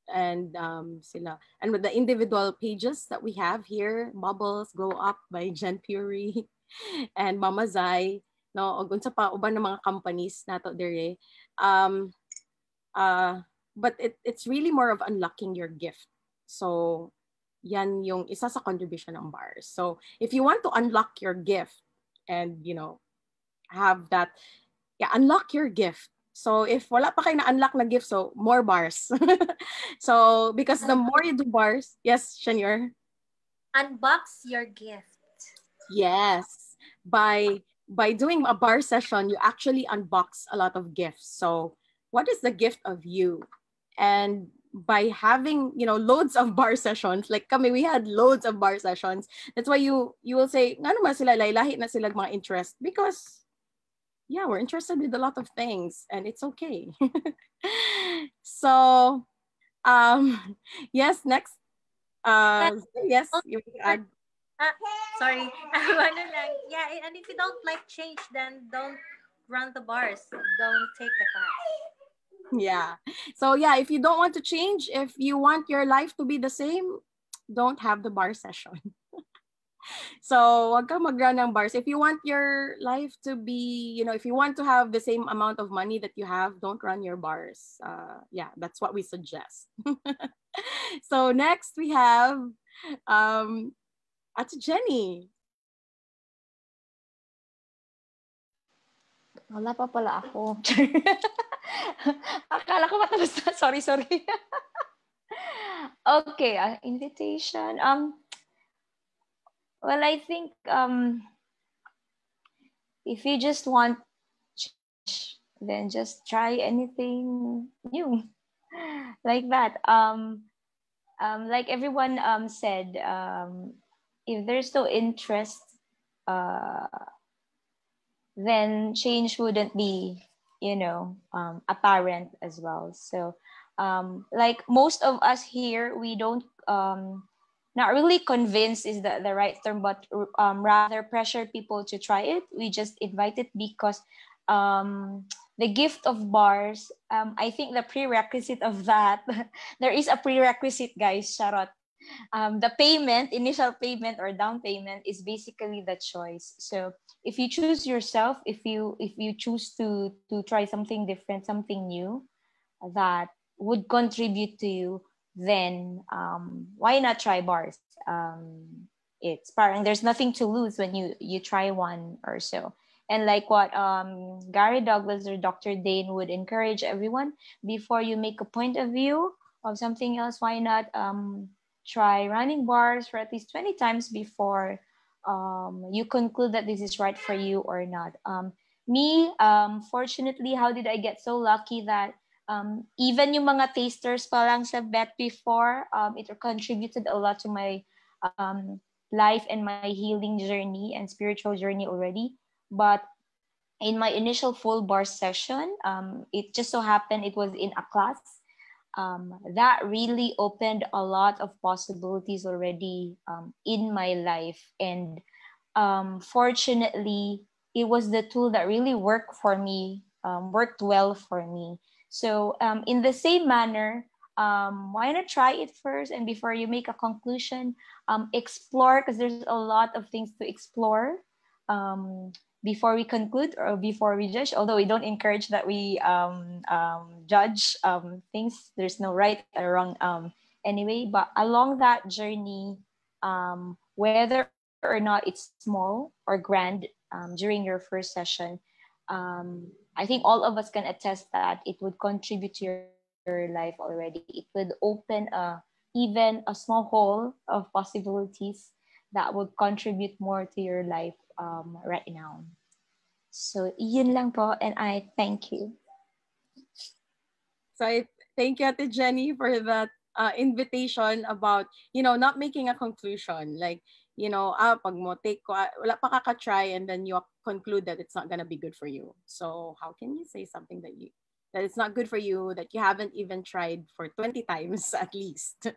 and sila. And with the individual pages that we have here, Bubbles, Grow Up by Jen Puri, and Mama Zai, no, og unsa pa uban ng mga companies nato dire. But it's really more of unlocking your gift. So yan yung isa sa contribution ng bars. So if you want to unlock your gift and, you know, have that, yeah, unlock your gift. So if wala pa kayo na-unlock na gift, so more bars. So because the more you do bars, yes, Shanior? Unbox your gift. Yes. By doing a bar session, you actually unbox a lot of gifts. So what is the gift of you? And by having, you know, loads of bar sessions, like kami, we had loads of bar sessions. That's why you will say, nga naman sila, lahi na sila mga interest. Because, yeah, we're interested with a lot of things and it's okay. So, yes, next. Yes, you add. Sorry. Ano lang. Yeah, and if you don't like change, then don't run the bars. Don't take the class. Yeah. So yeah, if you don't want to change, if you want your life to be the same, don't have the bar session. So wag ka mag-run ng bars. If you want your life to be, you know, if you want to have the same amount of money that you have, don't run your bars. Yeah, that's what we suggest. So next we have Ate Jenny. Wala pa pala ako. Akala ko matapos na. Sorry. Okay, invitation. Well, I think if you just want change, then just try anything new. Like that. Like everyone said, if there's no interest, then change wouldn't be, you know, apparent as well. So like most of us here, we don't not really convince is the right term, but rather pressure people to try it. We just invite it because the gift of bars, I think the prerequisite of that, there is a prerequisite, guys, Charot. The payment, initial payment or down payment is basically the choice. So if you choose yourself, if you choose to try something different, something new that would contribute to you, then why not try bars? It's parang there's nothing to lose when you try one or so. And like what Gary Douglas or Dr. Dane would encourage everyone, before you make a point of view of something else, why not try running bars for at least 20 times before you conclude that this is right for you or not. Me, fortunately, how did I get so lucky that even yung mga tasters pa lang sa bet before, it contributed a lot to my life and my healing journey and spiritual journey already. But in my initial full bar session, it just so happened it was in a class that really opened a lot of possibilities already in my life. And fortunately, it was the tool that really worked for me, worked well for me. So in the same manner, why not try it first? And before you make a conclusion, explore, because there's a lot of things to explore before we conclude or before we judge. Although we don't encourage that we judge things. There's no right or wrong anyway. But along that journey, whether or not it's small or grand during your first session, I think all of us can attest that it would contribute to your life already. It would open even a small hole of possibilities that would contribute more to your life right now. So yun lang po, and I thank you. So I thank you, Ate Jenny, for that invitation about, you know, not making a conclusion. Like, you know, pag mo take ko, wala pa kaka-try and then you conclude that it's not gonna be good for you. So how can you say something that that it's not good for you, that you haven't even tried for 20 times at least.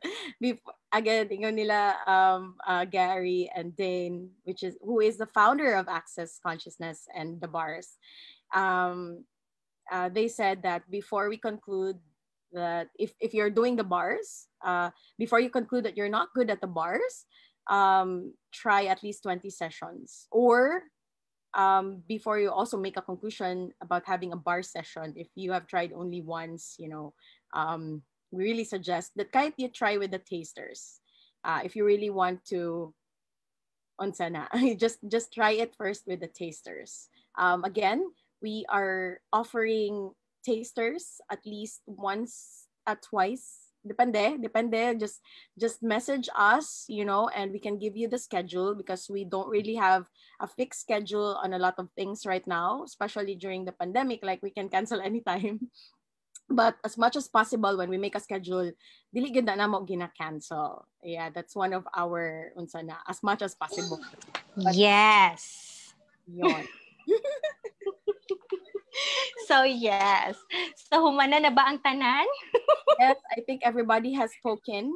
Again, ingon nila Gary and Dane, who is the founder of Access Consciousness and the bars. They said that before we conclude that if you're doing the bars, before you conclude that you're not good at the bars, try at least 20 sessions. Or before you also make a conclusion about having a bar session, if you have tried only once, we really suggest that kahit you try with the tasters. If you really want to, unsa na, just try it first with the tasters. Again, we are offering tasters at least once at twice. Depende. Just message us, and we can give you the schedule, because we don't really have a fixed schedule on a lot of things right now, especially during the pandemic. Like, we can cancel anytime. But as much as possible, when we make a schedule, dili gid na mo gina-cancel. Yeah, that's one of our unsa na, as much as possible. But, yes. Yon. So yes. So humana na ba ang tanan? Yes, I think everybody has spoken.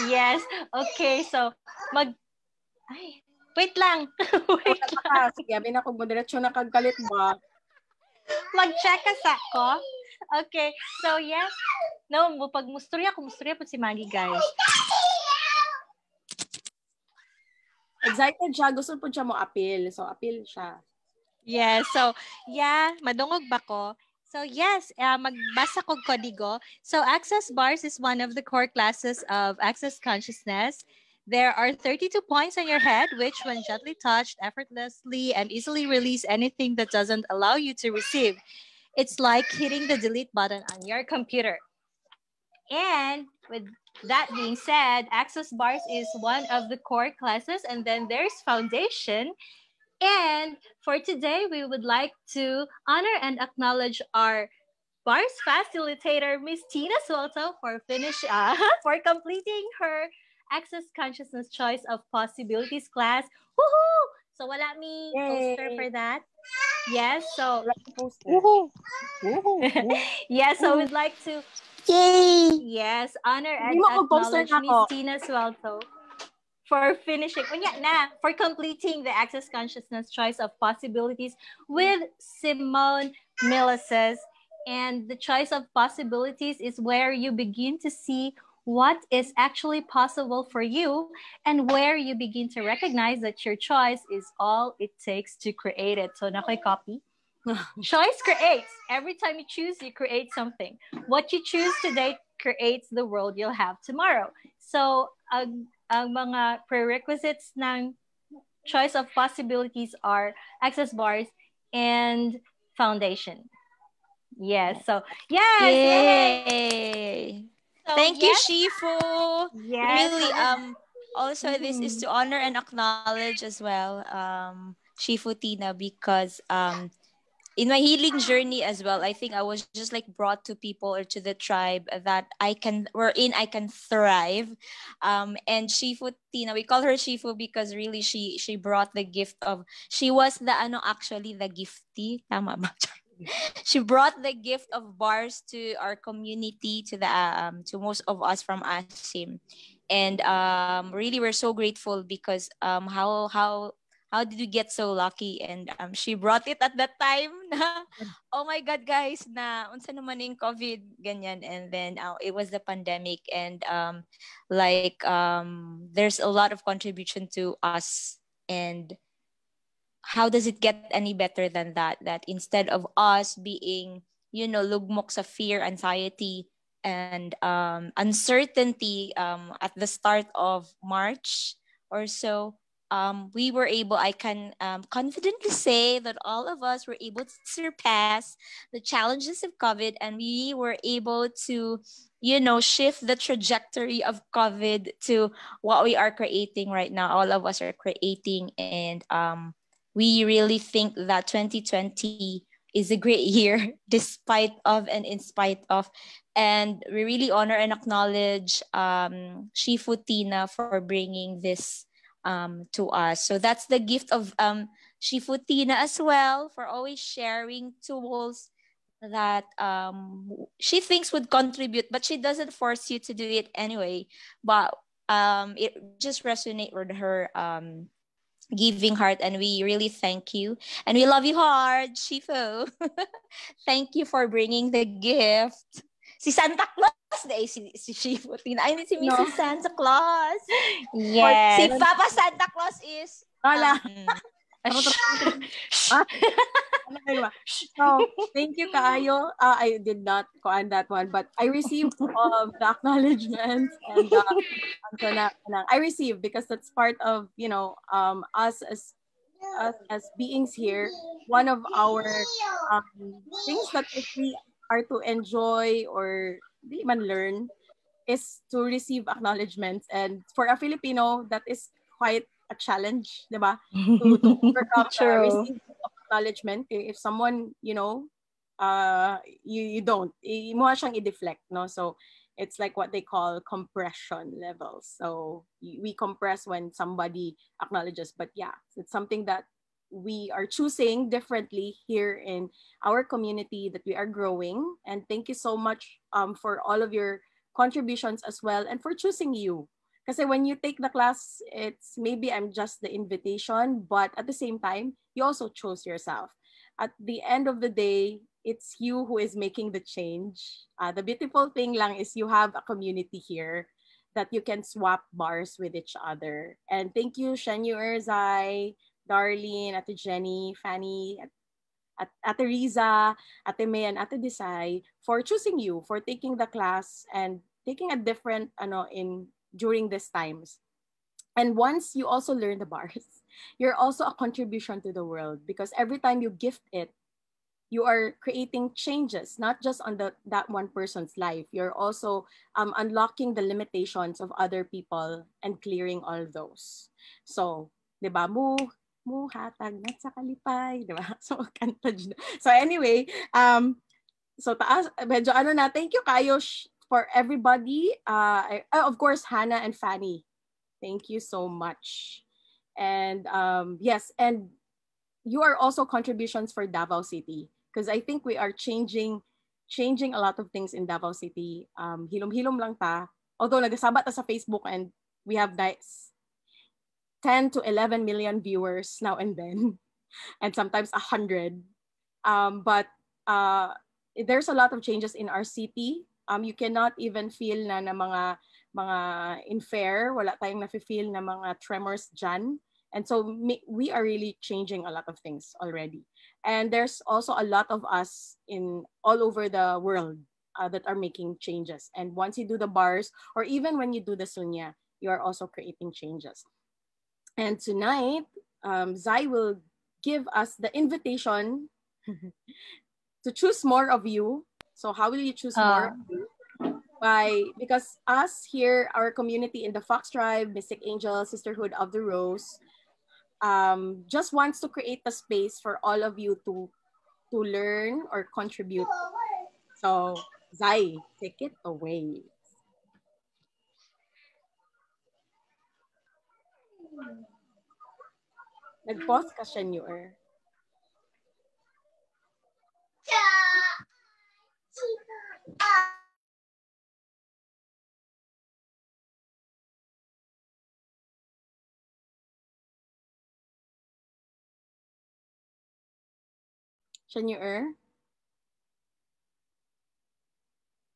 Yes. Okay, so wait lang. Wait lang. Sige, abi na kung moderatyo na kagkalit ba? Mag-check ka sa ko. Okay. So yes. No, pag musturya po si Maggie, guys. Excited siya. Gusto po siya mo appeal. So, appeal siya. Yes. So, yeah. Madungog ba ko? So, yes. Magbasa ko kodigo. So, Access Bars is one of the core classes of Access Consciousness. There are 32 points on your head, which, when gently touched, effortlessly and easily release anything that doesn't allow you to receive. It's like hitting the delete button on your computer. And with that being said, Access Bars is one of the core classes, and then there's Foundation. And for today, we would like to honor and acknowledge our bars facilitator, Miss Tina Suelto, for completing her Access Consciousness Choice of Possibilities class. Woohoo! So wala me poster for that. Yes, so woohoo. Yes, so we'd like to yes, honor and acknowledge Miss Tina Suelto for completing the Access Consciousness Choice of Possibilities with Simone Milases. And the choice of possibilities is where you begin to see what is actually possible for you, and where you begin to recognize that your choice is all it takes to create it. So, nakoy copy. Choice creates. Every time you choose, you create something. What you choose today creates the world you'll have tomorrow. So, ang mga prerequisites ng choice of possibilities are Access Bars and Foundation. Yes. So, yes. Yay. So, Thank yes. you, Shifu. Yes. Really, also this is to honor and acknowledge as well, Shifu Tina, because in my healing journey as well, I think I was just like brought to people or to the tribe that I can thrive. And Shifu Tina, we call her Shifu because really she brought the gift of, she was the actually the gifty. Tama ba? She brought the gift of bars to our community, to the to most of us from Asim, and really we're so grateful because how did we get so lucky? And she brought it at that time na, oh my God, guys, na unsa naman yung COVID ganyan, and then it was the pandemic, and there's a lot of contribution to us. And how does it get any better than that? That instead of us being, lugmok sa fear, anxiety, and uncertainty at the start of March or so, we were able, I can confidently say that all of us were able to surpass the challenges of COVID, and we were able to, shift the trajectory of COVID to what we are creating right now. All of us are creating, and we really think that 2020 is a great year despite of and in spite of. And we really honor and acknowledge Shifu Tina for bringing this to us. So that's the gift of Shifu Tina as well, for always sharing tools that she thinks would contribute, but she doesn't force you to do it anyway. But it just resonate with her giving heart, and we really thank you, and we love you hard, Shifu. Thank you for bringing the gift. Si Santa Claus na si Shifu. Ay, si Mrs. Santa Claus. Yes. Si Papa Santa Claus is Wala. So, thank you, Kaayo. I did not on that one, but I received the acknowledgements and I received because that's part of, you know, us as beings here. One of our things that if we are to enjoy or di man learn is to receive acknowledgements. And for a Filipino, that is quite a challenge, di ba? To overcome receive acknowledgement. If someone, you know, you don't, mo siyang i-deflect, no? So it's like what they call compression levels. So we compress when somebody acknowledges, but yeah, it's something that we are choosing differently here in our community that we are growing. And thank you so much for all of your contributions as well and for choosing you. Because when you take the class, it's maybe I'm just the invitation, but at the same time, you also chose yourself. At the end of the day, it's you who is making the change. The beautiful thing lang is you have a community here that you can swap bars with each other. And thank you, Shenyu Erzai, Darlene, Ate Jenny, Fanny, Ate Riza, Ate May, and Ate Desai for choosing you, for taking the class and taking a different during these times. And once you also learn the bars, you're also a contribution to the world because every time you gift it, you are creating changes, not just on that one person's life. You're also unlocking the limitations of other people and clearing all those. So, di ba, mu hatag na sa kalipay, di ba? So, kanta dyan. So anyway, so taas, medyo thank you kayo for everybody. Of course, Hannah and Fanny. Thank you so much. And yes, and you are also contributions for Davao City because I think we are changing a lot of things in Davao City. Hilom-hilom lang ta. Although nagasabat ta sa Facebook and we have 10 to 11 million viewers now and then, and sometimes 100. But there's a lot of changes in our city. You cannot even feel na mga infair, wala tayong nafe-feel na mga tremors dyan. And so we are really changing a lot of things already. And there's also a lot of us in all over the world that are making changes. And once you do the bars, or even when you do the sunya, you are also creating changes. And tonight, Zai will give us the invitation to choose more of you. So how will you choose more of you? Because us here, our community in the Fox Tribe, Mystic Angel, Sisterhood of the Rose, just wants to create a space for all of you to learn or contribute. So, Zai, take it away. Nag-pause ka siya, Newer. Shanyu-er?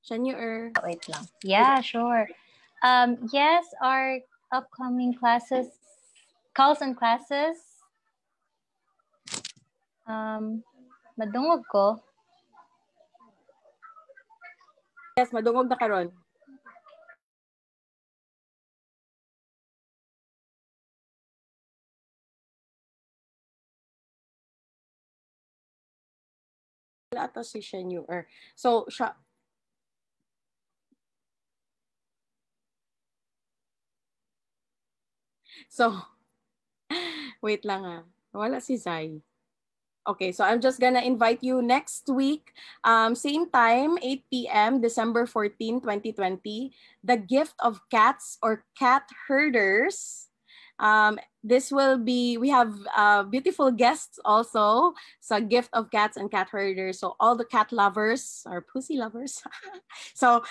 Shanyu-er? Wait lang. Yeah, sure. Yes, our upcoming classes, calls and classes. Madungog ko. Yes, madungog na karon. Wala ata si Shenyu-er. So, siya... So, wait lang wala si Zai. Okay, so I'm just gonna invite you next week, same time, 8 p.m., December 14, 2020, The Gift of Cats or Cat Herders. This will be, we have beautiful guests also. So gift of cats and cat herders. So all the cat lovers or pussy lovers. So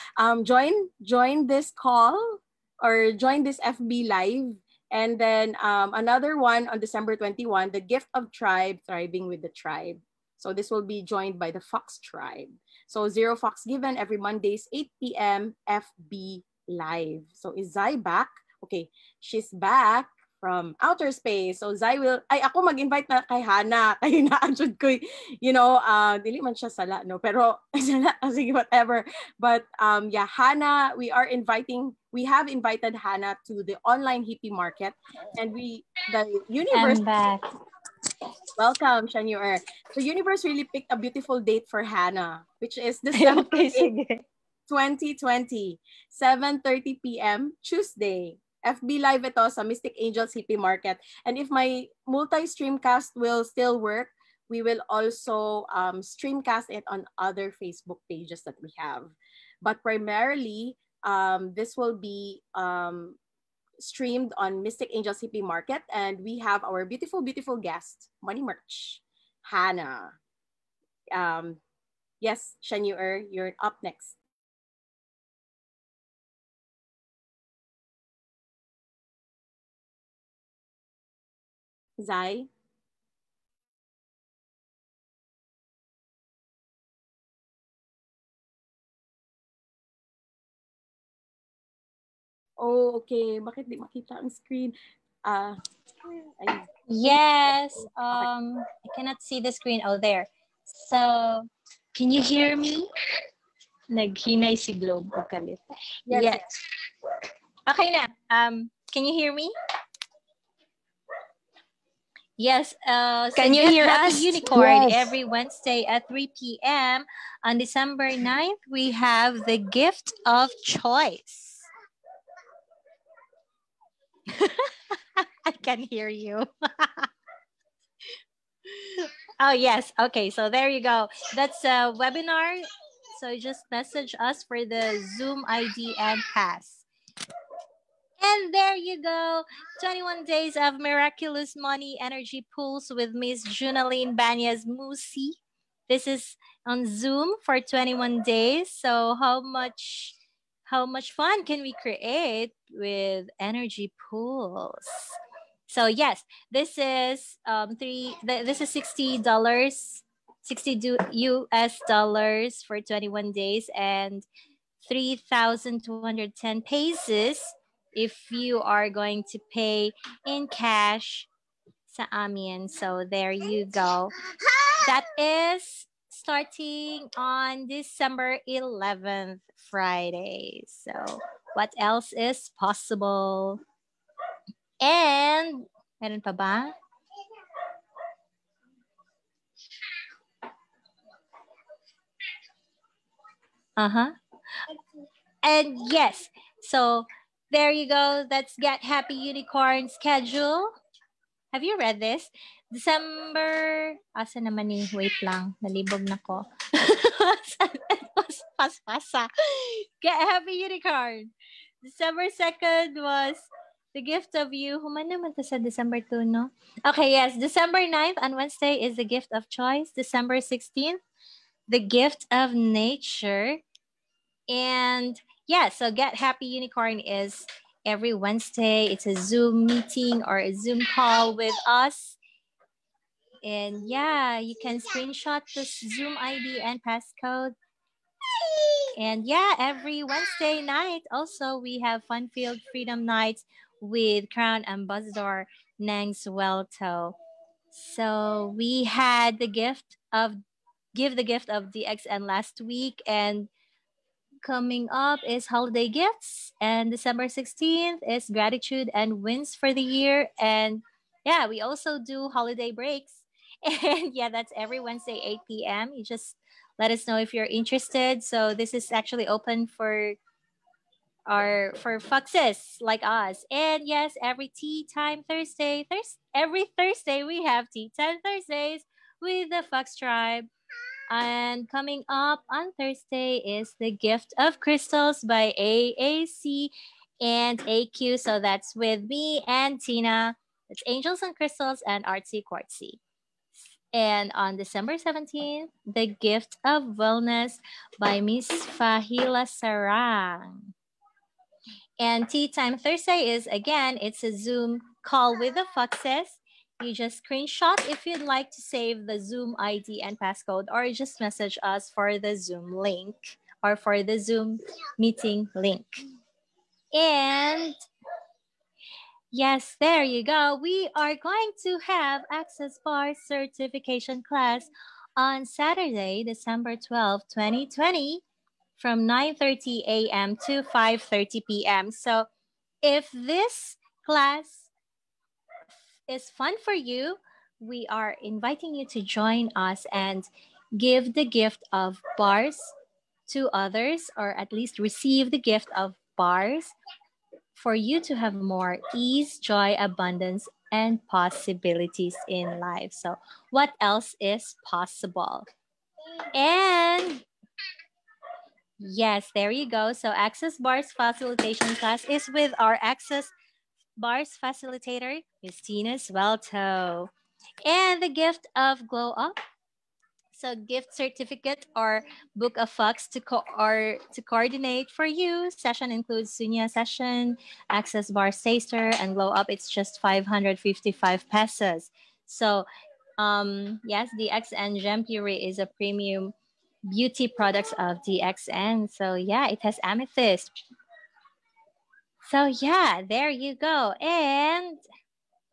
join this call or join this FB live. And then another one on December 21, the gift of tribe, thriving with the tribe. So this will be joined by the Fox tribe. So Zero Fox Given every Mondays, 8 p.m. FB live. So is Zai back? Okay, she's back from outer space. So Zai will, ako mag-invite na kay Hana. Kay na-adjud ko, dili man siya sala, no? Pero, sige, whatever. But yeah, Hana, we have invited Hana to the online hippie market. And the universe... I'm back. Welcome, Shanyuer. The universe really picked a beautiful date for Hana, which is December 8th, 2020, 7:30 p.m. Tuesday. FB Live ito sa Mystic Angels Hippie Market. And if my multi-streamcast will still work, we will also streamcast it on other Facebook pages that we have. But primarily, this will be streamed on Mystic Angels Hippie Market, and we have our beautiful, beautiful guest, Money Merch, Hana. Yes, Shanyuer, you're up next. Zai? Oh, okay. Bakit di makita ang screen? Yes. I cannot see the screen. Oh, there. So, can you hear me? Naghinay si Globe. Yes. Okay na. Can you hear me? Yes. Can you hear us? Unicorn Yes. every Wednesday at 3 p.m. On December 9th, we have the gift of choice. I can hear you. Oh, yes. Okay, so there you go. That's a webinar. So just message us for the Zoom ID and pass. And there you go. 21 days of miraculous money energy pools with Miss Junaline Banyas Musi. This is on Zoom for 21 days. So how much fun can we create with energy pools? So yes, this is this is $60, $60 US for 21 days and 3,210 pesos if you are going to pay in cash sa amin. So there you go. That is starting on December 11th, Friday. So what else is possible? And, meron pa ba? And yes, so there you go. That's Get Happy Unicorn schedule. Have you read this? December, asa naman ni? Wait lang, nalibog na ko. Paspasa. Get Happy Unicorn. December 2nd was the gift of you. Human naman to sa December 2, no? Okay, yes. December 9th on Wednesday is the gift of choice. December 16th, the gift of nature. And yeah, so Get Happy Unicorn is every Wednesday. It's a Zoom meeting or a Zoom call with us. And yeah, you can screenshot the Zoom ID and passcode. And yeah, every Wednesday night also we have fun-filled freedom nights with Crown Ambassador Nang Swelto. So we had the gift of Give the Gift of DXN last week, and coming up is holiday gifts, and December 16th is gratitude and wins for the year. And yeah, we also do holiday breaks. And yeah, that's every Wednesday, 8 p.m. You just let us know if you're interested. So this is actually open for foxes like us. And yes, every Tea Time Thursday, every Thursday we have Tea Time Thursdays with the Fox Tribe. And coming up on Thursday is the Gift of Crystals by AAC. And AQ, so that's with me and Tina. It's Angels and Crystals and Artsy Quartzy. And on December 17th, The Gift of Wellness by Miss Fahila Sarang. And Tea Time Thursday is, again, it's a Zoom call with the Foxes. You just screenshot if you'd like to save the Zoom ID and passcode, or just message us for the Zoom link or for the Zoom meeting link. And yes, there you go. We are going to have Access Bar certification class on Saturday, December 12, 2020, from 9:30 a.m. to 5:30 p.m. So if this class is fun for you, we are inviting you to join us and give the gift of bars to others, or at least receive the gift of bars for you to have more ease, joy, abundance, and possibilities in life. So what else is possible? And yes, there you go. So Access Bars facilitation class is with our Access Bars facilitator, Christina Swelto. And the gift of Glow Up. So gift certificate or book a fox to coordinate for you. Session includes Sunya session, Access Bar taster, and Glow Up. It's just 555 pesos. So yes, DXN Gem Puree is a premium beauty products of DXN. So yeah, it has amethyst. So yeah, there you go. And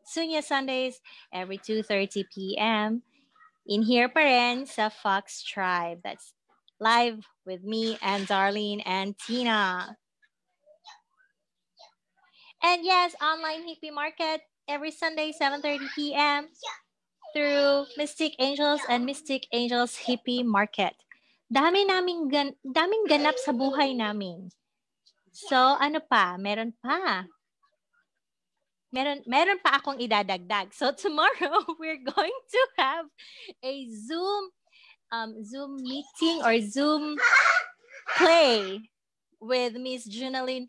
Sunya Sundays every 2:30 p.m. in here pa rin sa Fox Tribe. That's live with me and Darlene and Tina. And yes, online hippie market every Sunday 7:30 p.m. through Mystic Angels and Mystic Angels Hippie Market. Daming ganap sa buhay namin. So ano pa? Meron pa. Meron pa akong idadagdag. So tomorrow we're going to have a Zoom meeting or Zoom play with Miss Junaline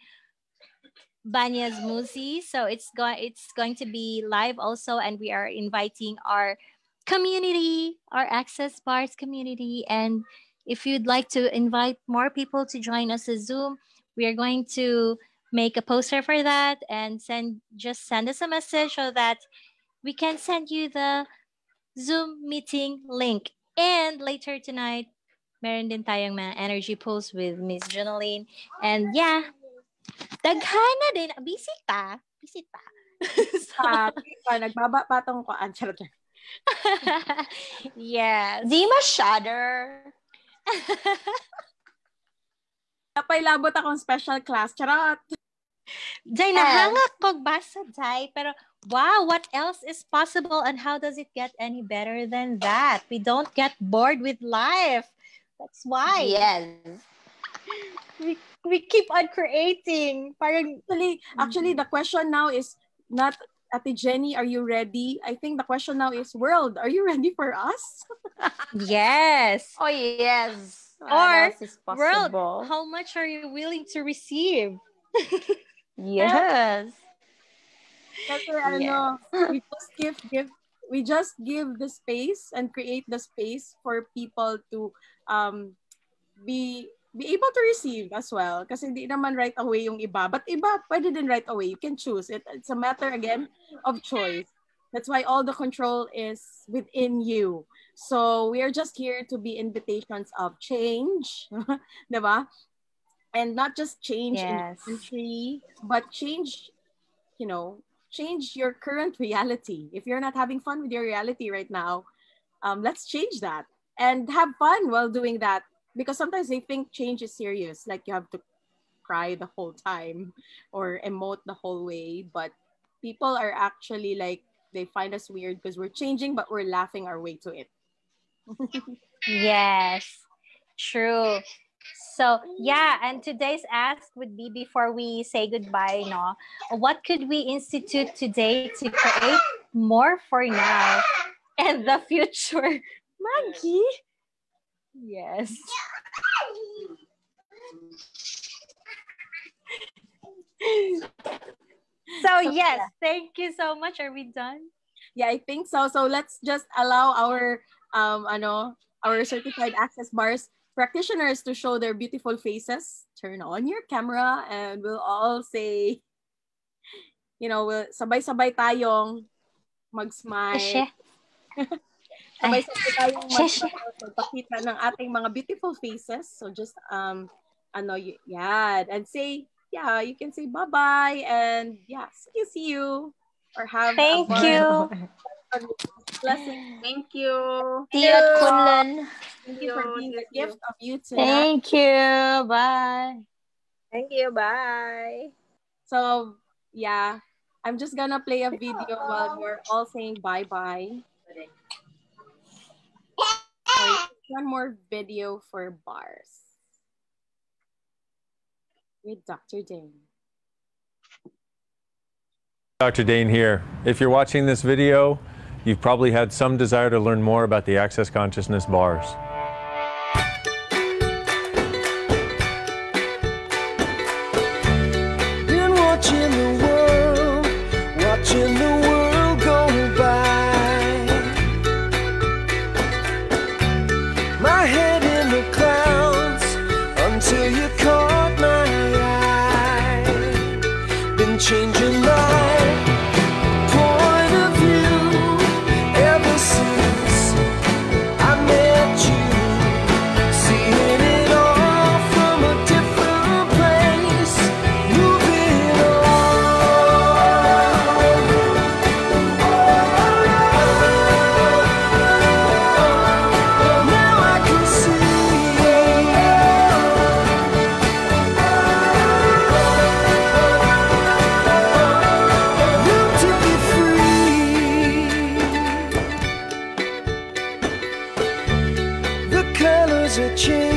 Banyas Musi. So it's going to be live also, and we are inviting our community, our Access Bars community, and if you'd like to invite more people to join us at Zoom, we are going to make a poster for that and send us a message so that we can send you the Zoom meeting link. And later tonight, meron din tayong mga energy pulse with Miss Junaline. And yeah, daghana din. Bisita. So, nagbaba pa tong ko. Yes. Di masyado. Napailabot akong special class. Charot! Jay, nahangak pagbasa, Jay. Pero, wow, what else is possible and how does it get any better than that? We don't get bored with life. That's why. Yes. We keep on creating. Actually, the question now is not, Ate Jenny, are you ready? I think the question now is, world, are you ready for us? Yes. Oh, yes. Or, world, how much are you willing to receive? Yes. Kasi we just give the space and create the space for people to be able to receive as well. Kasi hindi naman right away yung iba. But iba, pwede din right away. You can choose. It's a matter, again, of choice. That's why all the control is within you. So we are just here to be invitations of change. Diba? And not just change in the country, but change, change your current reality. If you're not having fun with your reality right now, let's change that and have fun while doing that. Because sometimes they think change is serious, like you have to cry the whole time or emote the whole way. But people are actually like, they find us weird because we're changing, but we're laughing our way to it. Yes, true. So yeah, and today's ask would be, before we say goodbye, what could we institute today to create more for now and the future? Maggie? Yes. So yes, thank you so much. Are we done? Yeah, I think so. So let's just allow our our certified access bars practitioners to show their beautiful faces. Turn on your camera and we'll all say, we'll sabay-sabay tayong mag-smile. Sabay-sabay tayong magpakita ng ating mga beautiful faces. So just and say, you can say bye-bye and see you or have thank you. Blessing. Thank you. See you at Kunlun. Thank you for being the gift of you tonight. Thank you. Bye. Thank you. Bye. So, I'm just gonna play a video while we're all saying bye-bye. One more video for bars with Dr. Dane. Dr. Dane here. If you're watching this video, you've probably had some desire to learn more about the Access Consciousness bars. Been watching the world go by. My head in the clouds until you caught my eye. Been changing my point of view ever since I met you. Seeing it all from a different place. Moving on. Now I can see the colors are changing.